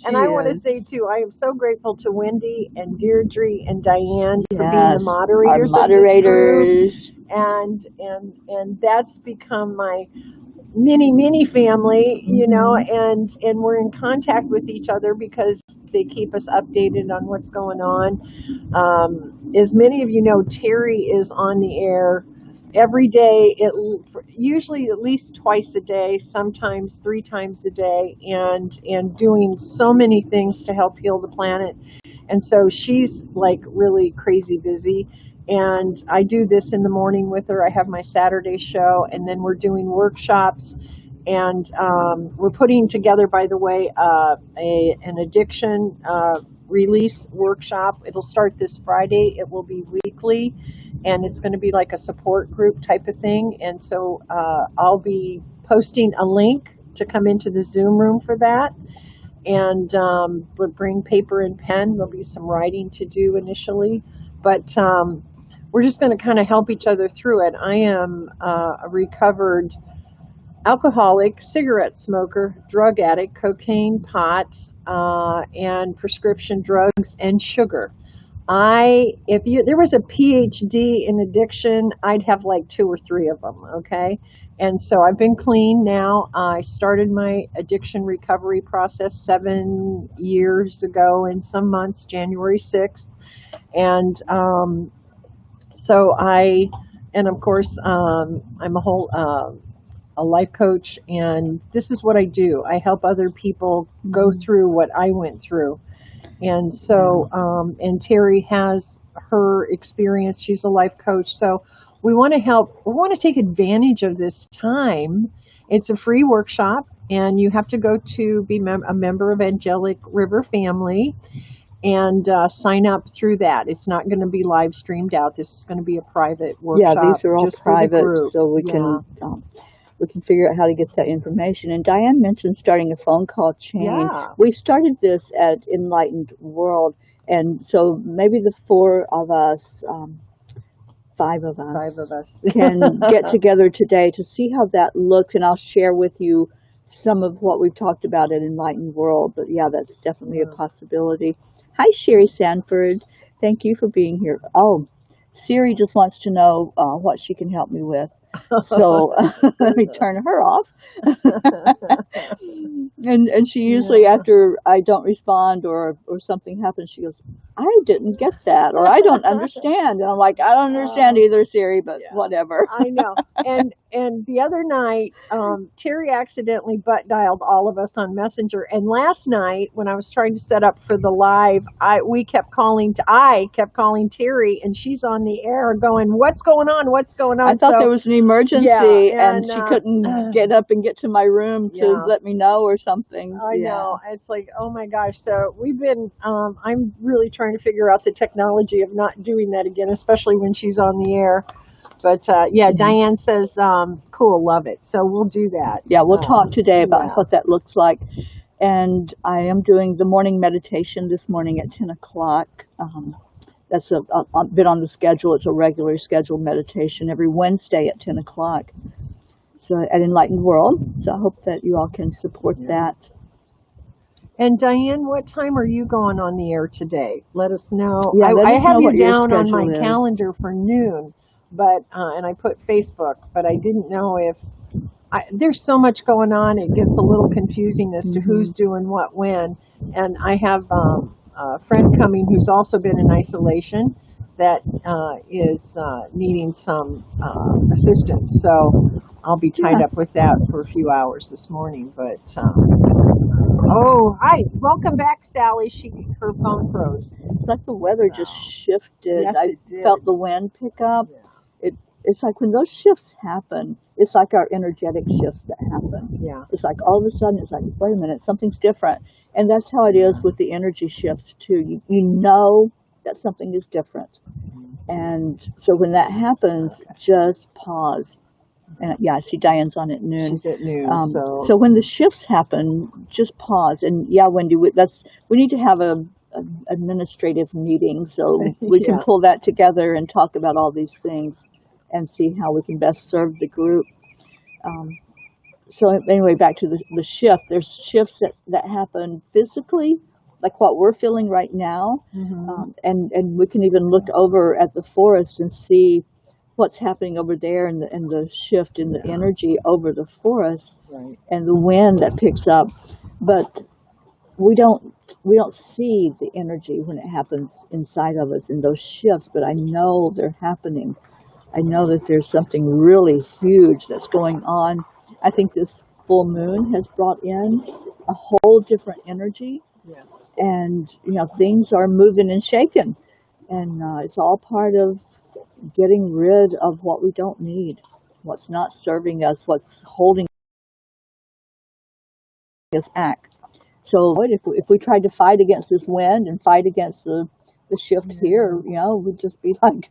And I want to say, too, I am so grateful to Wendy and Deirdre and Diane for being the moderators. Our moderators. And that's become my mini family, and we're in contact with each other because they keep us updated on what's going on. As many of you know, Teri is on the air every day, usually at least twice a day, sometimes 3 times a day, and doing so many things to help heal the planet. And so she's like really crazy busy. And I do this in the morning with her. I have my Saturday show, and then we're doing workshops. And we're putting together, by the way, an addiction release workshop. It'll start this Friday. It will be weekly, and it's going to be like a support group type of thing. And so I'll be posting a link to come into the Zoom room for that. And we'll bring paper and pen. There'll be some writing to do initially. But we're just going to kind of help each other through it. I am a recovered alcoholic, cigarette smoker, drug addict, cocaine, pot, and prescription drugs and sugar. If there was a PhD in addiction, I'd have like 2 or 3 of them, okay? And so I've been clean now. I started my addiction recovery process 7 years ago in some months, January 6th. And of course, I'm a life coach, and this is what I do. I help other people go through what I went through. And so, and Teri has her experience. She's a life coach. So we want to take advantage of this time. It's a free workshop, and you have to go to be a member of Angelic River Family and sign up through that. It's not going to be live streamed out. This is going to be a private workshop. Yeah, these are all private, so we can figure out how to get that information. And Diane mentioned starting a phone call chain. Yeah. We started this at Enlightened World, and so maybe the 4 of us, 5 of us can get together today to see how that looks, and I'll share with you some of what we've talked about at Enlightened World. But yeah, that's definitely a possibility. Hi, Sherry Sanford. Thank you for being here. Oh, Siri just wants to know what she can help me with. So let me turn her off. and she usually, after I don't respond or something happens, she goes, I didn't get that, or I don't understand. And I'm like, I don't understand either, Siri, but Yeah. whatever. I know. And the other night, Teri accidentally butt dialed all of us on Messenger. And last night, when I was trying to set up for the live, I kept calling Teri, and she's on the air going, "What's going on? What's going on?" I thought there was an emergency, yeah, and she couldn't get up and get to my room to Yeah. let me know or something. I Yeah. know. It's like, oh my gosh. So we've been, I'm really trying to figure out the technology of not doing that again, especially when she's on the air. But yeah, Diane says, cool, love it. So we'll do that. Yeah, we'll talk today about yeah. what that looks like. And I am doing the morning meditation this morning at 10 o'clock. That's a bit on the schedule. It's a regular scheduled meditation every Wednesday at 10 o'clock. So at Enlightened World. So I hope that you all can support that. And Diane, what time are you going on the air today? Let us know. Yeah, let I us have know you what your down on my schedule is. calendar for noon, but and I put Facebook, but I didn't know if there's so much going on. It gets a little confusing as to who's doing what when. And I have a friend coming who's also been in isolation that is needing some assistance. So I'll be tied up with that for a few hours this morning. But oh, hi! Welcome back, Sally. Her phone froze. It's like the weather just shifted. Yes, I it did. felt the wind pick up. Yeah. It's like when those shifts happen, it's like our energetic shifts that happen. Yeah. It's like all of a sudden, it's like, wait a minute, something's different. And that's how it is with the energy shifts too. You know that something is different. And so when that happens, just pause. And yeah, I see Diane's on at noon. She's at noon. So when the shifts happen, just pause. And yeah, Wendy, we need to have a administrative meeting so we can pull that together and talk about all these things and see how we can best serve the group. So anyway, back to the shift. There's shifts that happen physically, like what we're feeling right now. And we can even look over at the forest and see what's happening over there and the shift in the energy over the forest and the wind that picks up. But we don't see the energy when it happens inside of us in those shifts, but I know they're happening. I know that there's something really huge that's going on. I think this full moon has brought in a whole different energy. Yes. And, things are moving and shaking. And it's all part of getting rid of what we don't need, what's not serving us, what's holding us back. So if we tried to fight against this wind and fight against the shift here, we'd just be like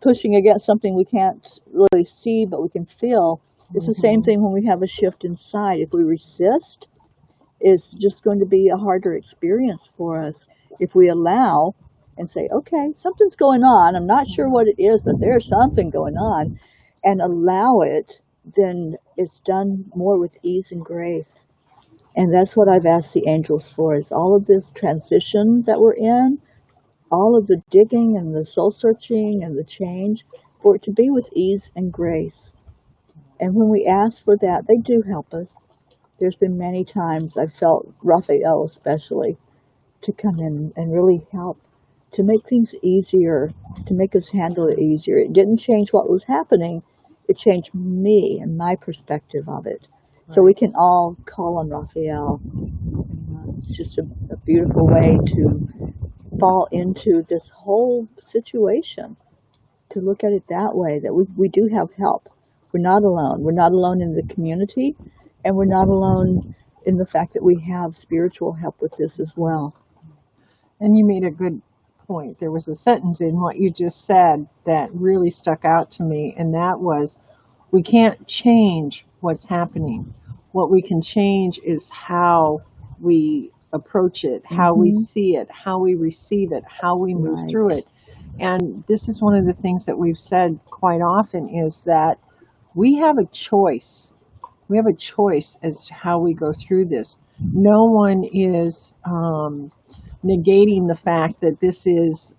pushing against something we can't really see, but we can feel. It's the same thing when we have a shift inside. If we resist, it's just going to be a harder experience for us. If we allow and say, okay, something's going on, I'm not sure what it is, but there's something going on, and allow it, then it's done more with ease and grace. And that's what I've asked the angels for, is all of this transition that we're in, all of the digging and the soul searching and the change, for it to be with ease and grace. And when we ask for that, they do help us. There's been many times I've felt Raphael especially to come in and really help to make things easier, to make us handle it easier. It didn't change what was happening. It changed me and my perspective of it. So we can all call on Raphael. It's just a beautiful way to fall into this whole situation, to look at it that way, that we do have help. We're not alone. We're not alone in the community, and we're not alone in the fact that we have spiritual help with this as well. And you made a good point. There was a sentence in what you just said that really stuck out to me, and that was, we can't change what's happening. What we can change is how we approach it, how we see it, how we receive it, how we move through it. And this is one of the things that we've said quite often, is that we have a choice. We have a choice as to how we go through this. No one is negating the fact that this is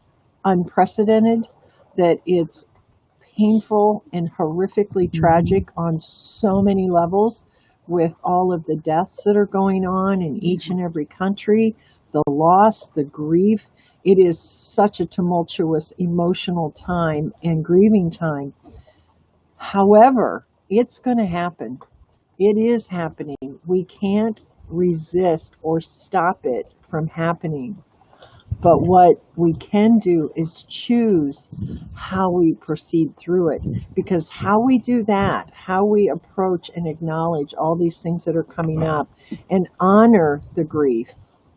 unprecedented, that it's painful and horrifically tragic on so many levels, with all of the deaths that are going on in each and every country, the loss, the grief. it is such a tumultuous emotional time and grieving time. However, it's going to happen. It is happening. We can't resist or stop it from happening. But what we can do is choose how we proceed through it. Because how we do that, how we approach and acknowledge all these things that are coming up and honor the grief,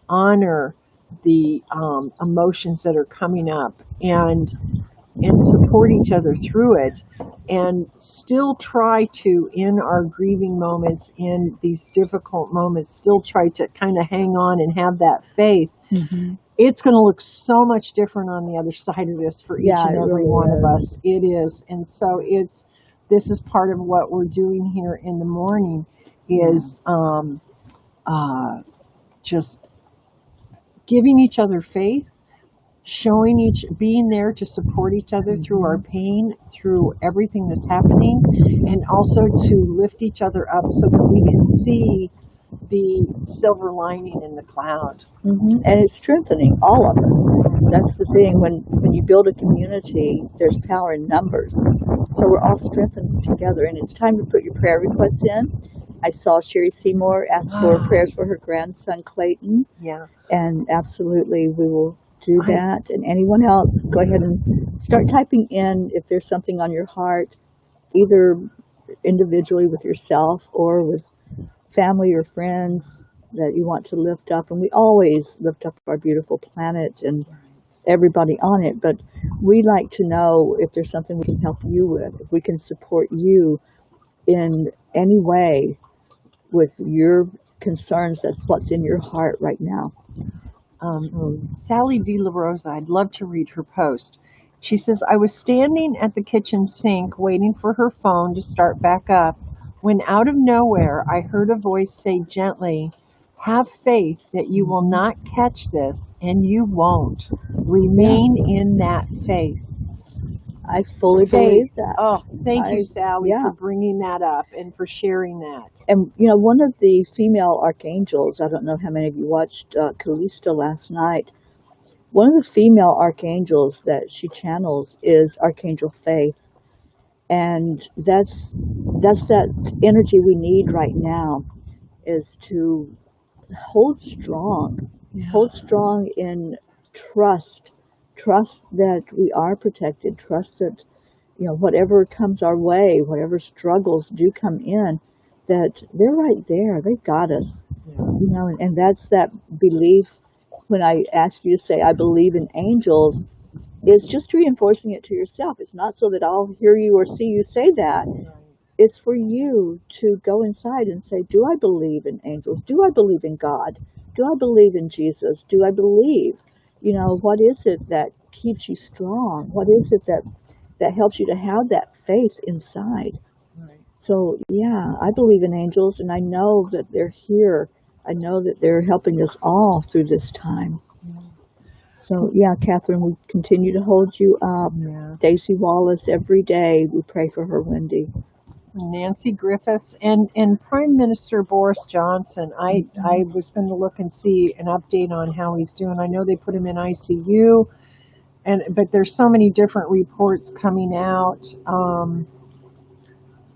honor the emotions that are coming up, and support each other through it, and still try to, in our grieving moments, in these difficult moments, still try to kind of hang on and have that faith. Mm-hmm. It's going to look so much different on the other side of this for each and every really one is. of us. It is. And so this is part of what we're doing here in the morning is just giving each other faith, being there to support each other through our pain, through everything that's happening, and also to lift each other up so that we can see the silver lining in the cloud. Mm-hmm. And it's strengthening all of us. That's the thing. When you build a community, there's power in numbers. So we're all strengthened together. And it's time to put your prayer requests in. I saw Sherry Seymour ask for prayers for her grandson, Clayton. Yeah. And absolutely, we will do that. And anyone else, go ahead and start typing in if there's something on your heart, either individually with yourself or with family or friends that you want to lift up. And we always lift up our beautiful planet and everybody on it, but we like to know if there's something we can help you with, if we can support you in any way with your concerns. That's what's in your heart right now. Sally De La Rosa, I'd love to read her post. She says, I was standing at the kitchen sink waiting for her phone to start back up when out of nowhere I heard a voice say gently, have faith that you will not catch this, and you won't. Remain in that faith. I fully believe that. Oh, thank you, Sally, for bringing that up and for sharing that. And, you know, one of the female archangels, I don't know how many of you watched Callisto last night, one of the female archangels that she channels is Archangel Faith. And that's that energy we need right now, is to hold strong in trust that we are protected, trust that, you know, whatever comes our way, whatever struggles do come in, that they're right there, they got us. You know, and that's that belief. When I ask you to say I believe in angels, it's just reinforcing it to yourself. It's not so that I'll hear you or see you say that. It's for you to go inside and say, do I believe in angels? Do I believe in God? Do I believe in Jesus? Do I believe? You know, what is it that keeps you strong? What is it that helps you to have that faith inside? Right. So, yeah, I believe in angels, and I know that they're here. I know that they're helping us all through this time. So, yeah, Catherine, we continue to hold you up. Yeah. Daisy Wallace, every day we pray for her, Wendy. Nancy Griffiths and Prime Minister Boris Johnson. I was going to look and see an update on how he's doing. I know they put him in ICU, but there's so many different reports coming out.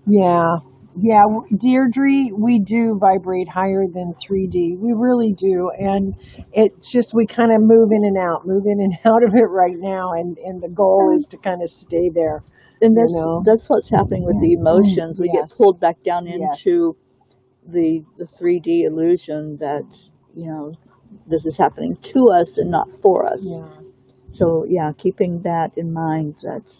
Yeah, Deirdre, we do vibrate higher than 3D. We really do. And it's just we kind of move in and out of it right now. And the goal is to kind of stay there. And that's what's happening with the emotions. We get pulled back down into the 3D illusion that, you know, this is happening to us and not for us. Yeah. So, yeah, keeping that in mind, that,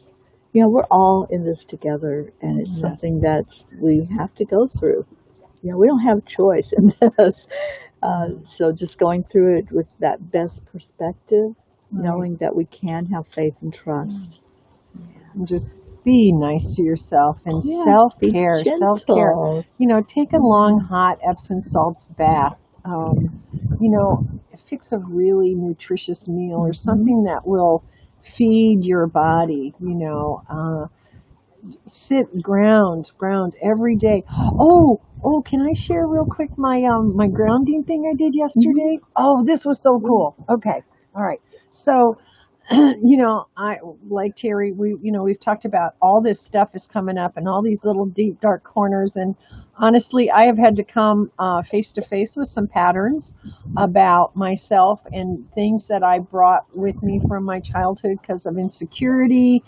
you know, we're all in this together, and it's something that we have to go through. You know, we don't have a choice in this. So just going through it with that best perspective, knowing that we can have faith and trust. And just be nice to yourself, and self-care. You know, take a long, hot Epsom salts bath. You know, fix a really nutritious meal or something that will feed your body. You know, ground every day. Oh, can I share real quick my grounding thing I did yesterday? Oh, this was so cool. Okay, all right. So, you know, I like Terry. We've talked about all this stuff is coming up and all these little deep dark corners. And honestly, I have had to come face to face with some patterns about myself and things that I brought with me from my childhood because of insecurity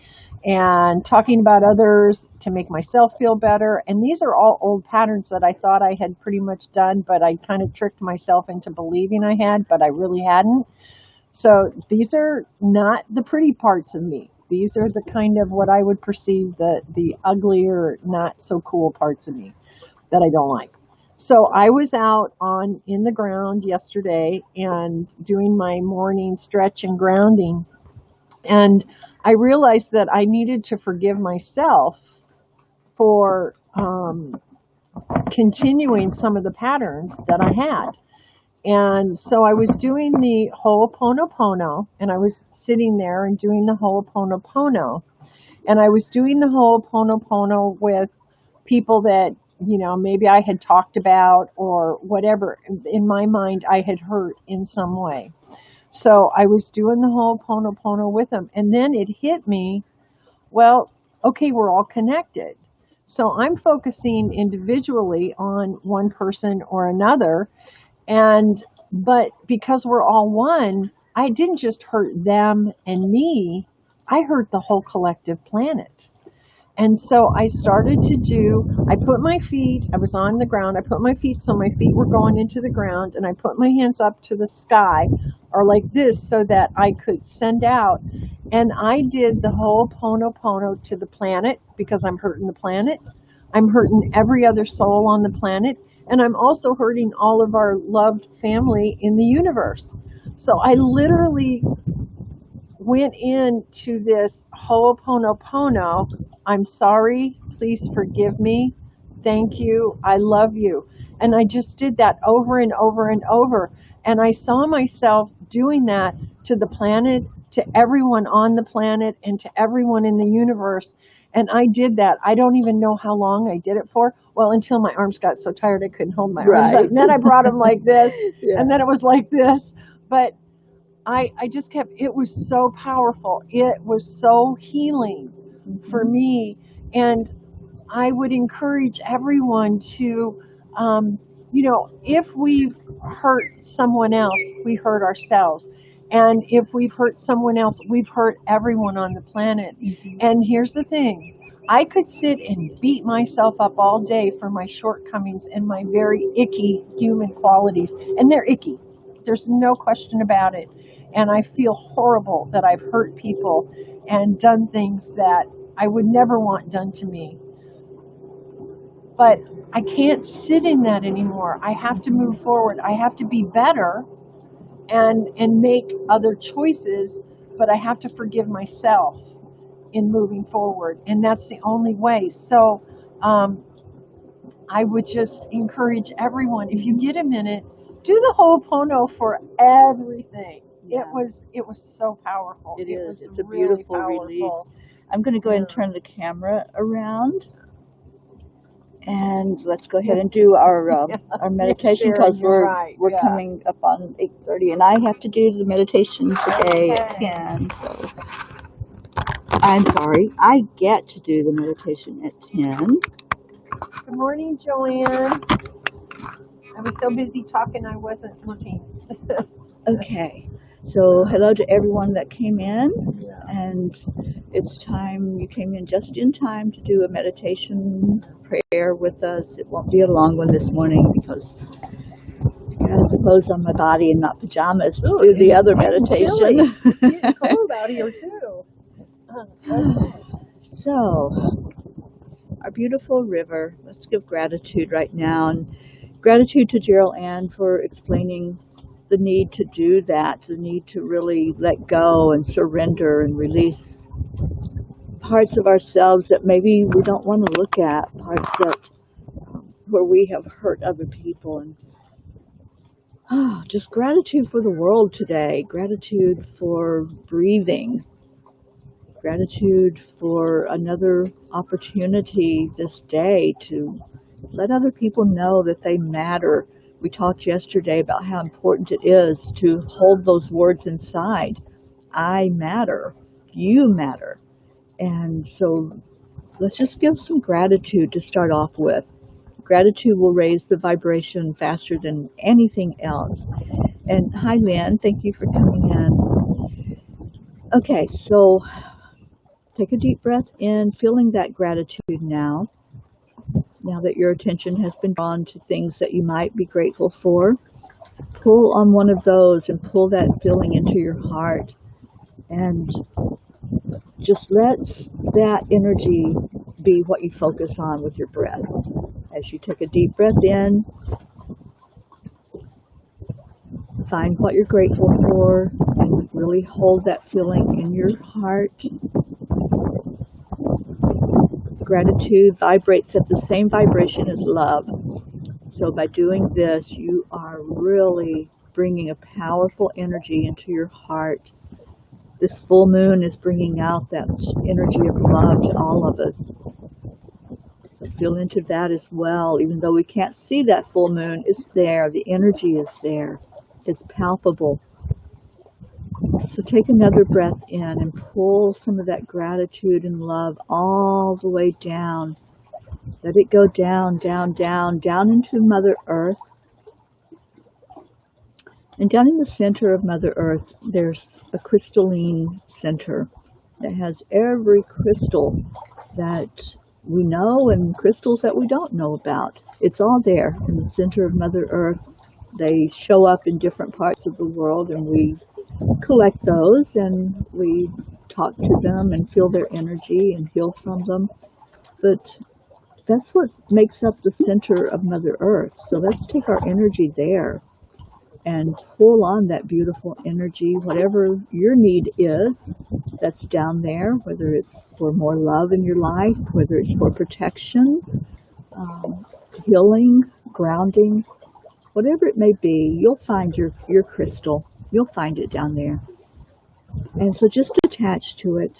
and talking about others to make myself feel better. And these are all old patterns that I thought I had pretty much done, but I kind of tricked myself into believing I had, but I really hadn't. So these are not the pretty parts of me. These are the kind of what I would perceive the uglier, not so cool parts of me that I don't like. So I was out on in the ground yesterday and doing my morning stretch and grounding, and I realized that I needed to forgive myself for continuing some of the patterns that I had. And so I was doing the Ho'oponopono, and I was sitting there and doing the Ho'oponopono. And I was doing the Ho'oponopono with people that, maybe I had talked about or whatever in my mind I had hurt in some way. So I was doing the Ho'oponopono with them. And then it hit me, well, okay, we're all connected. So I'm focusing individually on one person or another, but because we're all one, I didn't just hurt them and me, I hurt the whole collective planet. And so I started I put my feet, I was on the ground, I put my feet so my feet were going into the ground, and I put my hands up to the sky, or like this, so that I could send out. And I did the Ho'oponopono to the planet because I'm hurting the planet. I'm hurting every other soul on the planet. And I'm also hurting all of our loved family in the universe. So I literally went into this Ho'oponopono. I'm sorry. Please forgive me. Thank you. I love you. And I just did that over and over and over. And I saw myself doing that to the planet, to everyone on the planet, and to everyone in the universe. And I did that. I don't even know how long I did it for. Well, until my arms got so tired I couldn't hold my arms up. And then I brought them like this, yeah. And then it was like this. But I just kept, it was so powerful. It was so healing for me. And I would encourage everyone to, if we've hurt someone else, we hurt ourselves. And if we've hurt someone else, we've hurt everyone on the planet. Mm-hmm. And here's the thing. I could sit and beat myself up all day for my shortcomings and my very icky human qualities. And they're icky. There's no question about it. And I feel horrible that I've hurt people and done things that I would never want done to me. But I can't sit in that anymore. I have to move forward. I have to be better and make other choices, but I have to forgive myself in moving forward. And that's the only way. So I would just encourage everyone, if you get a minute, do the Ho'opono for everything. Yeah. It was so powerful. It is. It's a really beautiful powerful release. I'm going to go ahead and turn the camera around. And let's go ahead and do our meditation, because we're coming up on 8:30, and I have to do the meditation today at 10. So I'm sorry, I get to do the meditation at 10. Good morning, Joanne. I was so busy talking I wasn't looking. Okay. So hello to everyone that came in, and it's time. You came in just in time to do a meditation prayer with us. It won't be a long one this morning because I got the clothes on my body and not pajamas to do the other meditation. It's cold out here too. So, our beautiful river. Let's give gratitude right now, and gratitude to Jeryl Ann for explaining the need to do that, the need to really let go and surrender and release parts of ourselves that maybe we don't want to look at, parts that where we have hurt other people. And just gratitude for the world today, gratitude for breathing, gratitude for another opportunity this day to let other people know that they matter. We talked yesterday about how important it is to hold those words inside I matter. You matter. And so let's just give some gratitude to start off with. Gratitude will raise the vibration faster than anything else. And hi, Lynn. Thank you for coming in. Okay, so take a deep breath in, feeling that gratitude now. Now that your attention has been drawn to things that you might be grateful for, pull on one of those and pull that feeling into your heart. And just let that energy be what you focus on with your breath. As you take a deep breath in, find what you're grateful for and really hold that feeling in your heart. Gratitude vibrates at the same vibration as love. So by doing this, you are really bringing a powerful energy into your heart. This full moon is bringing out that energy of love to all of us. So feel into that as well. Even though we can't see that full moon, it's there. The energy is there. It's palpable. So take another breath in and pull some of that gratitude and love all the way down. Let it go down, down, down, down into Mother Earth. And down in the center of Mother Earth, there's a crystalline center that has every crystal that we know and crystals that we don't know about. It's all there in the center of Mother Earth. They show up in different parts of the world, and we collect those and we talk to them and feel their energy and heal from them. But that's what makes up the center of Mother Earth. So let's take our energy there and pull on that beautiful energy, whatever your need is that's down there, whether it's for more love in your life, whether it's for protection, healing, grounding, whatever it may be. You'll find your crystal. You'll find it down there. And so just attach to it.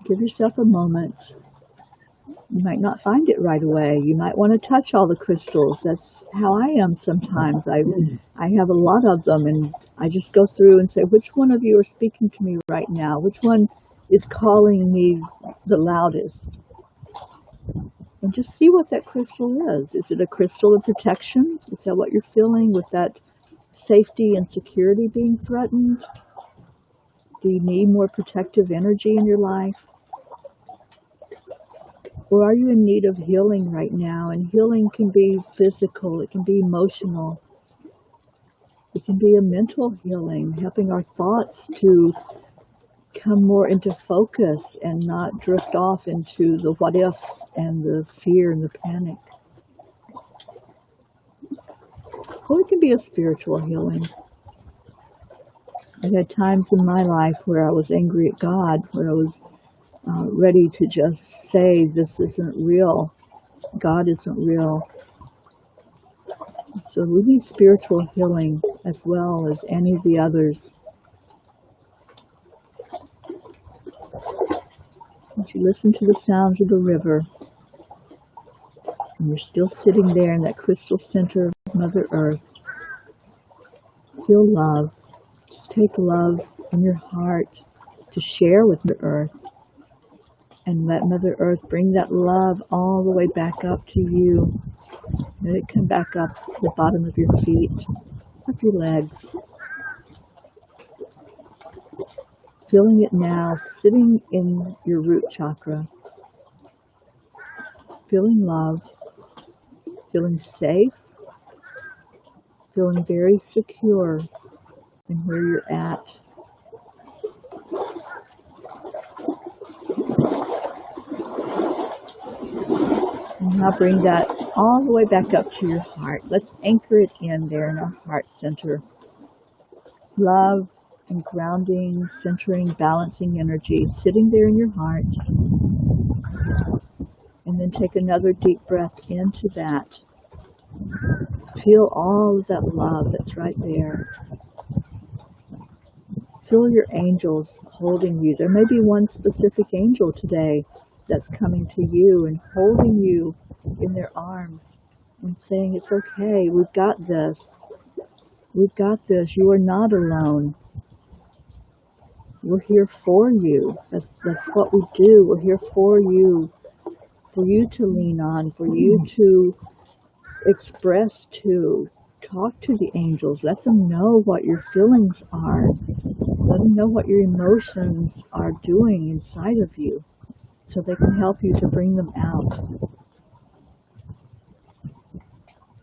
Give yourself a moment. You might not find it right away. You might want to touch all the crystals. That's how I am sometimes. I have a lot of them, and I just go through and say, which one of you are speaking to me right now? Which one is calling me the loudest? And just see what that crystal is. Is it a crystal of protection? Is that what you're feeling with that safety and security being threatened? Do you need more protective energy in your life? Or are you in need of healing right now? And healing can be physical, it can be emotional, it can be a mental healing, helping our thoughts to come more into focus and not drift off into the what ifs and the fear and the panic. Or it can be a spiritual healing. I've had times in my life where I was angry at God, where I was ready to just say, this isn't real, God isn't real. So we need spiritual healing as well as any of the others. As you listen to the sounds of the river, and you're still sitting there in that crystal center of Mother Earth, feel love. Just take love in your heart to share with Mother Earth. And let Mother Earth bring that love all the way back up to you. Let it come back up the bottom of your feet, up your legs. Feeling it now, sitting in your root chakra. Feeling love, feeling safe, feeling very secure in where you're at. And now bring that all the way back up to your heart. Let's anchor it in there in our heart center. Love and grounding, centering, balancing energy, sitting there in your heart. And then take another deep breath into that. Feel all of that love that's right there. Feel your angels holding you. There may be one specific angel today that's coming to you and holding you in their arms and saying, it's okay, we've got this. We've got this. You are not alone. We're here for you. That's what we do. We're here for you to lean on, for you to express to, talk to the angels. Let them know what your feelings are. Let them know what your emotions are doing inside of you so they can help you to bring them out.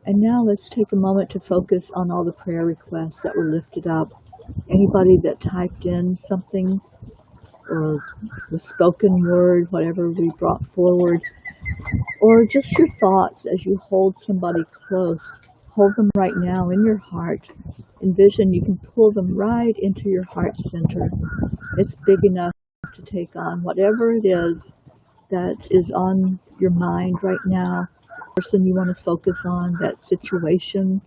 And now let's take a moment to focus on all the prayer requests that were lifted up. Anybody that typed in something or the spoken word, whatever we brought forward, or just your thoughts as you hold somebody close. Hold them right now in your heart. Envision you can pull them right into your heart center. It's big enough to take on whatever it is that is on your mind right now. Person you want to focus on, that situation.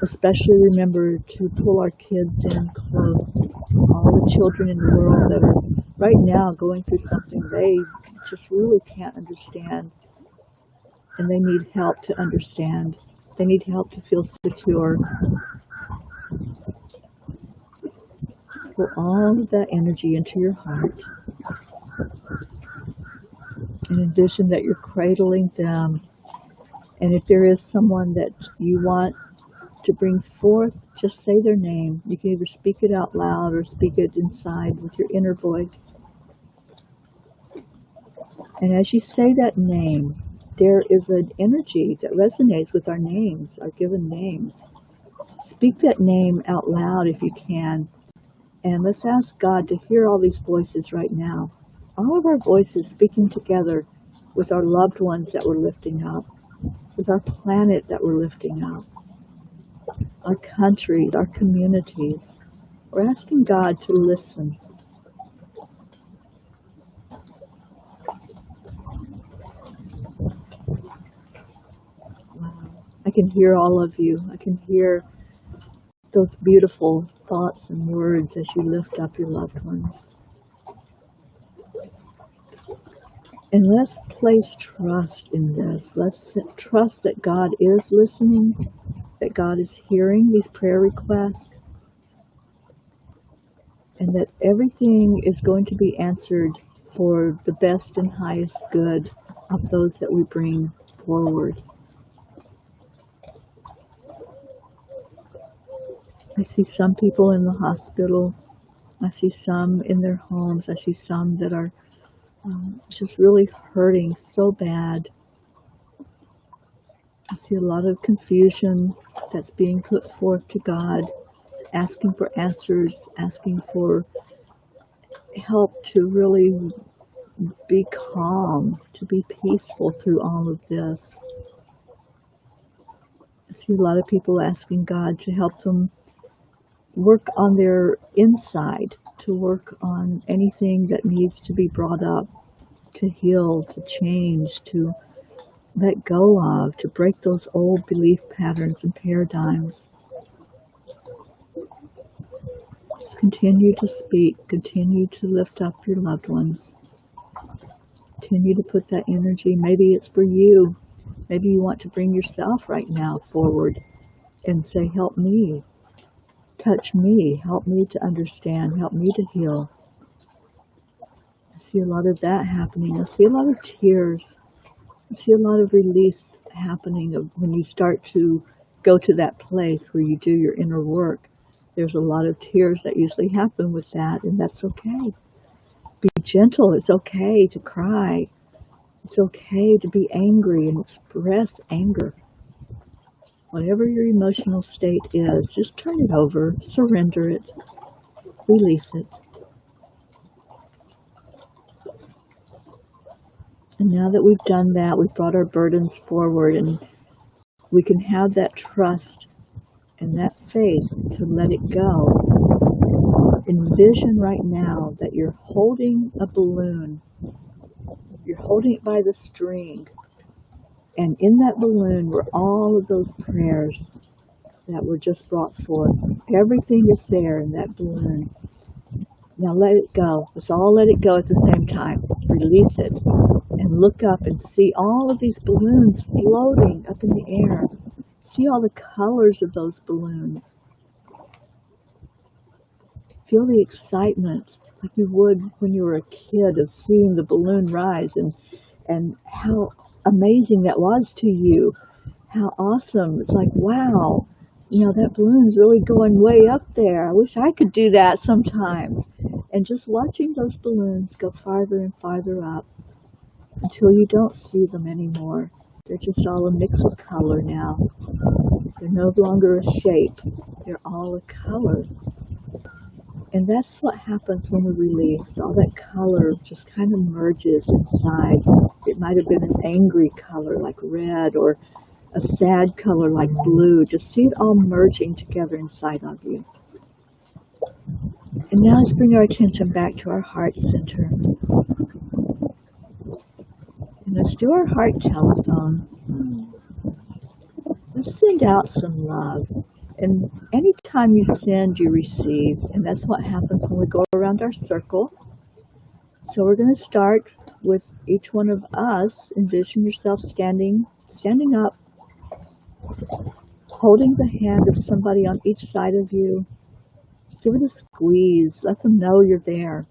Especially remember to pull our kids in close. All the children in the world that are right now going through something they just really can't understand. And they need help to understand. They need help to feel secure. Pull all of that energy into your heart. And envision that you're cradling them. And if there is someone that you want to bring forth, just say their name. You can either speak it out loud or speak it inside with your inner voice. And as you say that name, there is an energy that resonates with our names, our given names. Speak that name out loud if you can. And let's ask God to hear all these voices right now. All of our voices speaking together with our loved ones that we're lifting up, with our planet that we're lifting up, our countries, our communities. We're asking God to listen. I can hear all of you. I can hear those beautiful thoughts and words as you lift up your loved ones. And let's place trust in this. Let's trust that God is listening, that God is hearing these prayer requests, and that everything is going to be answered for the best and highest good of those that we bring forward. I see some people in the hospital. I see some in their homes. I see some that are just really hurting so bad. I see a lot of confusion that's being put forth to God, asking for answers, asking for help to really be calm, to be peaceful through all of this. I see a lot of people asking God to help them work on their inside, to work on anything that needs to be brought up, to heal, to change, to let go of, to break those old belief patterns and paradigms. Just continue to speak, continue to lift up your loved ones. Continue to put that energy. Maybe it's for you. Maybe you want to bring yourself right now forward and say, help me, touch me, help me to understand, help me to heal. I see a lot of that happening. I see a lot of tears. I see a lot of release happening when you start to go to that place where you do your inner work. There's a lot of tears that usually happen with that, and that's okay. Be gentle. It's okay to cry. It's okay to be angry and express anger. Whatever your emotional state is, just turn it over, surrender it, release it. And now that we've done that, we've brought our burdens forward, and we can have that trust and that faith to let it go. Envision right now that you're holding a balloon. You're holding it by the string. And in that balloon were all of those prayers that were just brought forth. Everything is there in that balloon. Now let it go. Let's all let it go at the same time. Release it. And look up and see all of these balloons floating up in the air. See all the colors of those balloons. Feel the excitement like you would when you were a kid of seeing the balloon rise, and how amazing that was to you. How awesome. It's like, wow, that balloon's really going way up there. I wish I could do that sometimes. And just watching those balloons go farther and farther up until you don't see them anymore. They're just all a mix of color now. They're no longer a shape. They're all a color. And that's what happens when we release. All that color just kind of merges inside. It might have been an angry color like red, or a sad color like blue. Just see it all merging together inside of you. And now let's bring our attention back to our heart center. And let's do our heart telephone. Let's send out some love. And anytime you send, you receive. And that's what happens when we go around our circle. So we're going to start with each one of us. Envision yourself standing up, holding the hand of somebody on each side of you. Give it a squeeze. Let them know you're there.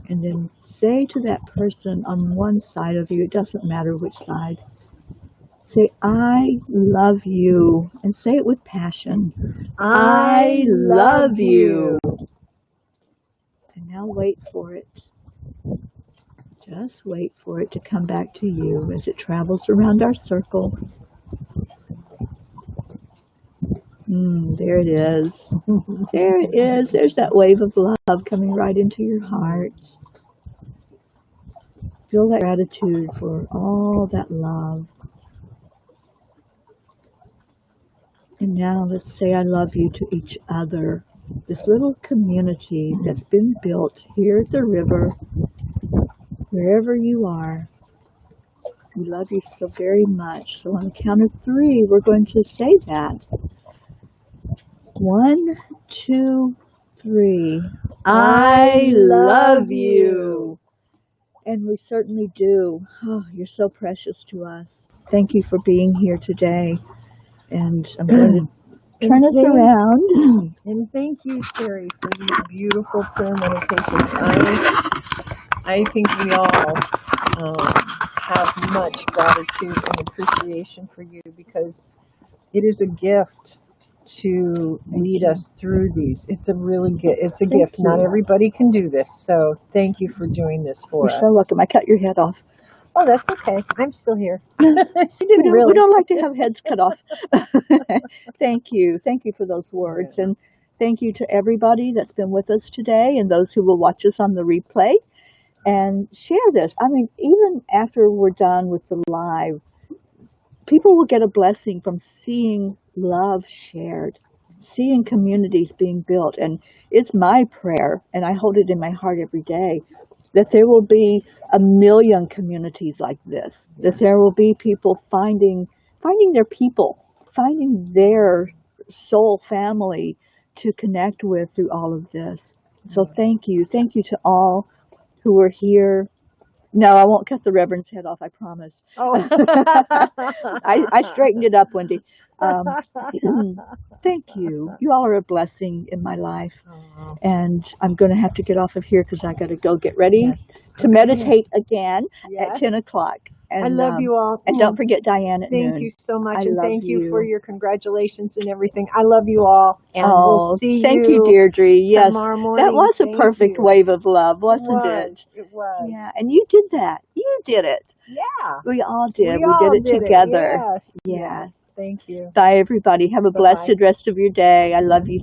And then say to that person on one side of you, it doesn't matter which side, say, I love you. And say it with passion. I love you. And now wait for it. Just wait for it to come back to you as it travels around our circle. There it is. There it is. There's that wave of love coming right into your heart. Feel that gratitude for all that love. And now let's say I love you to each other. This little community that's been built here at the river, wherever you are. We love you so very much. So on the count of 3, we're going to say that. 1, 2, 3. I love you. And we certainly do. Oh, you're so precious to us. Thank you for being here today. And I'm going to turn us around. And thank you, Teri, for these beautiful prayer meditations. I think we all have much gratitude and appreciation for you, because it is a gift to lead us through these. It's a gift. Not everybody can do this, so thank you for doing this for us. You're so welcome. I cut your head off. Oh, that's okay. I'm still here. We don't like to have heads cut off. Thank you. Thank you for those words. And thank you to everybody that's been with us today and those who will watch us on the replay. And share this. I mean, even after we're done with the live, people will get a blessing from seeing love shared, seeing communities being built. And it's my prayer, and I hold it in my heart every day, that there will be 1 million communities like this, that there will be people finding their people, finding their soul family to connect with through all of this. So thank you. Thank you to all who are here. No, I won't cut the Reverend's head off, I promise. Oh. I straightened it up, Wendy. Thank you. You all are a blessing in my life. And I'm going to have to get off of here because I got to go get ready to meditate again at 10 o'clock. And, I love you all. And don't forget Diane at noon. Thank you so much. And thank you for your congratulations and everything. I love you all. And we'll see thank you, Deirdre. Yes, tomorrow morning. That was a perfect wave of love, wasn't it? It was. Yeah, and you did that. You did it. Yeah. We all did. We did it together. Yes. Thank you. Bye, everybody. Have a blessed rest of your day. I love you.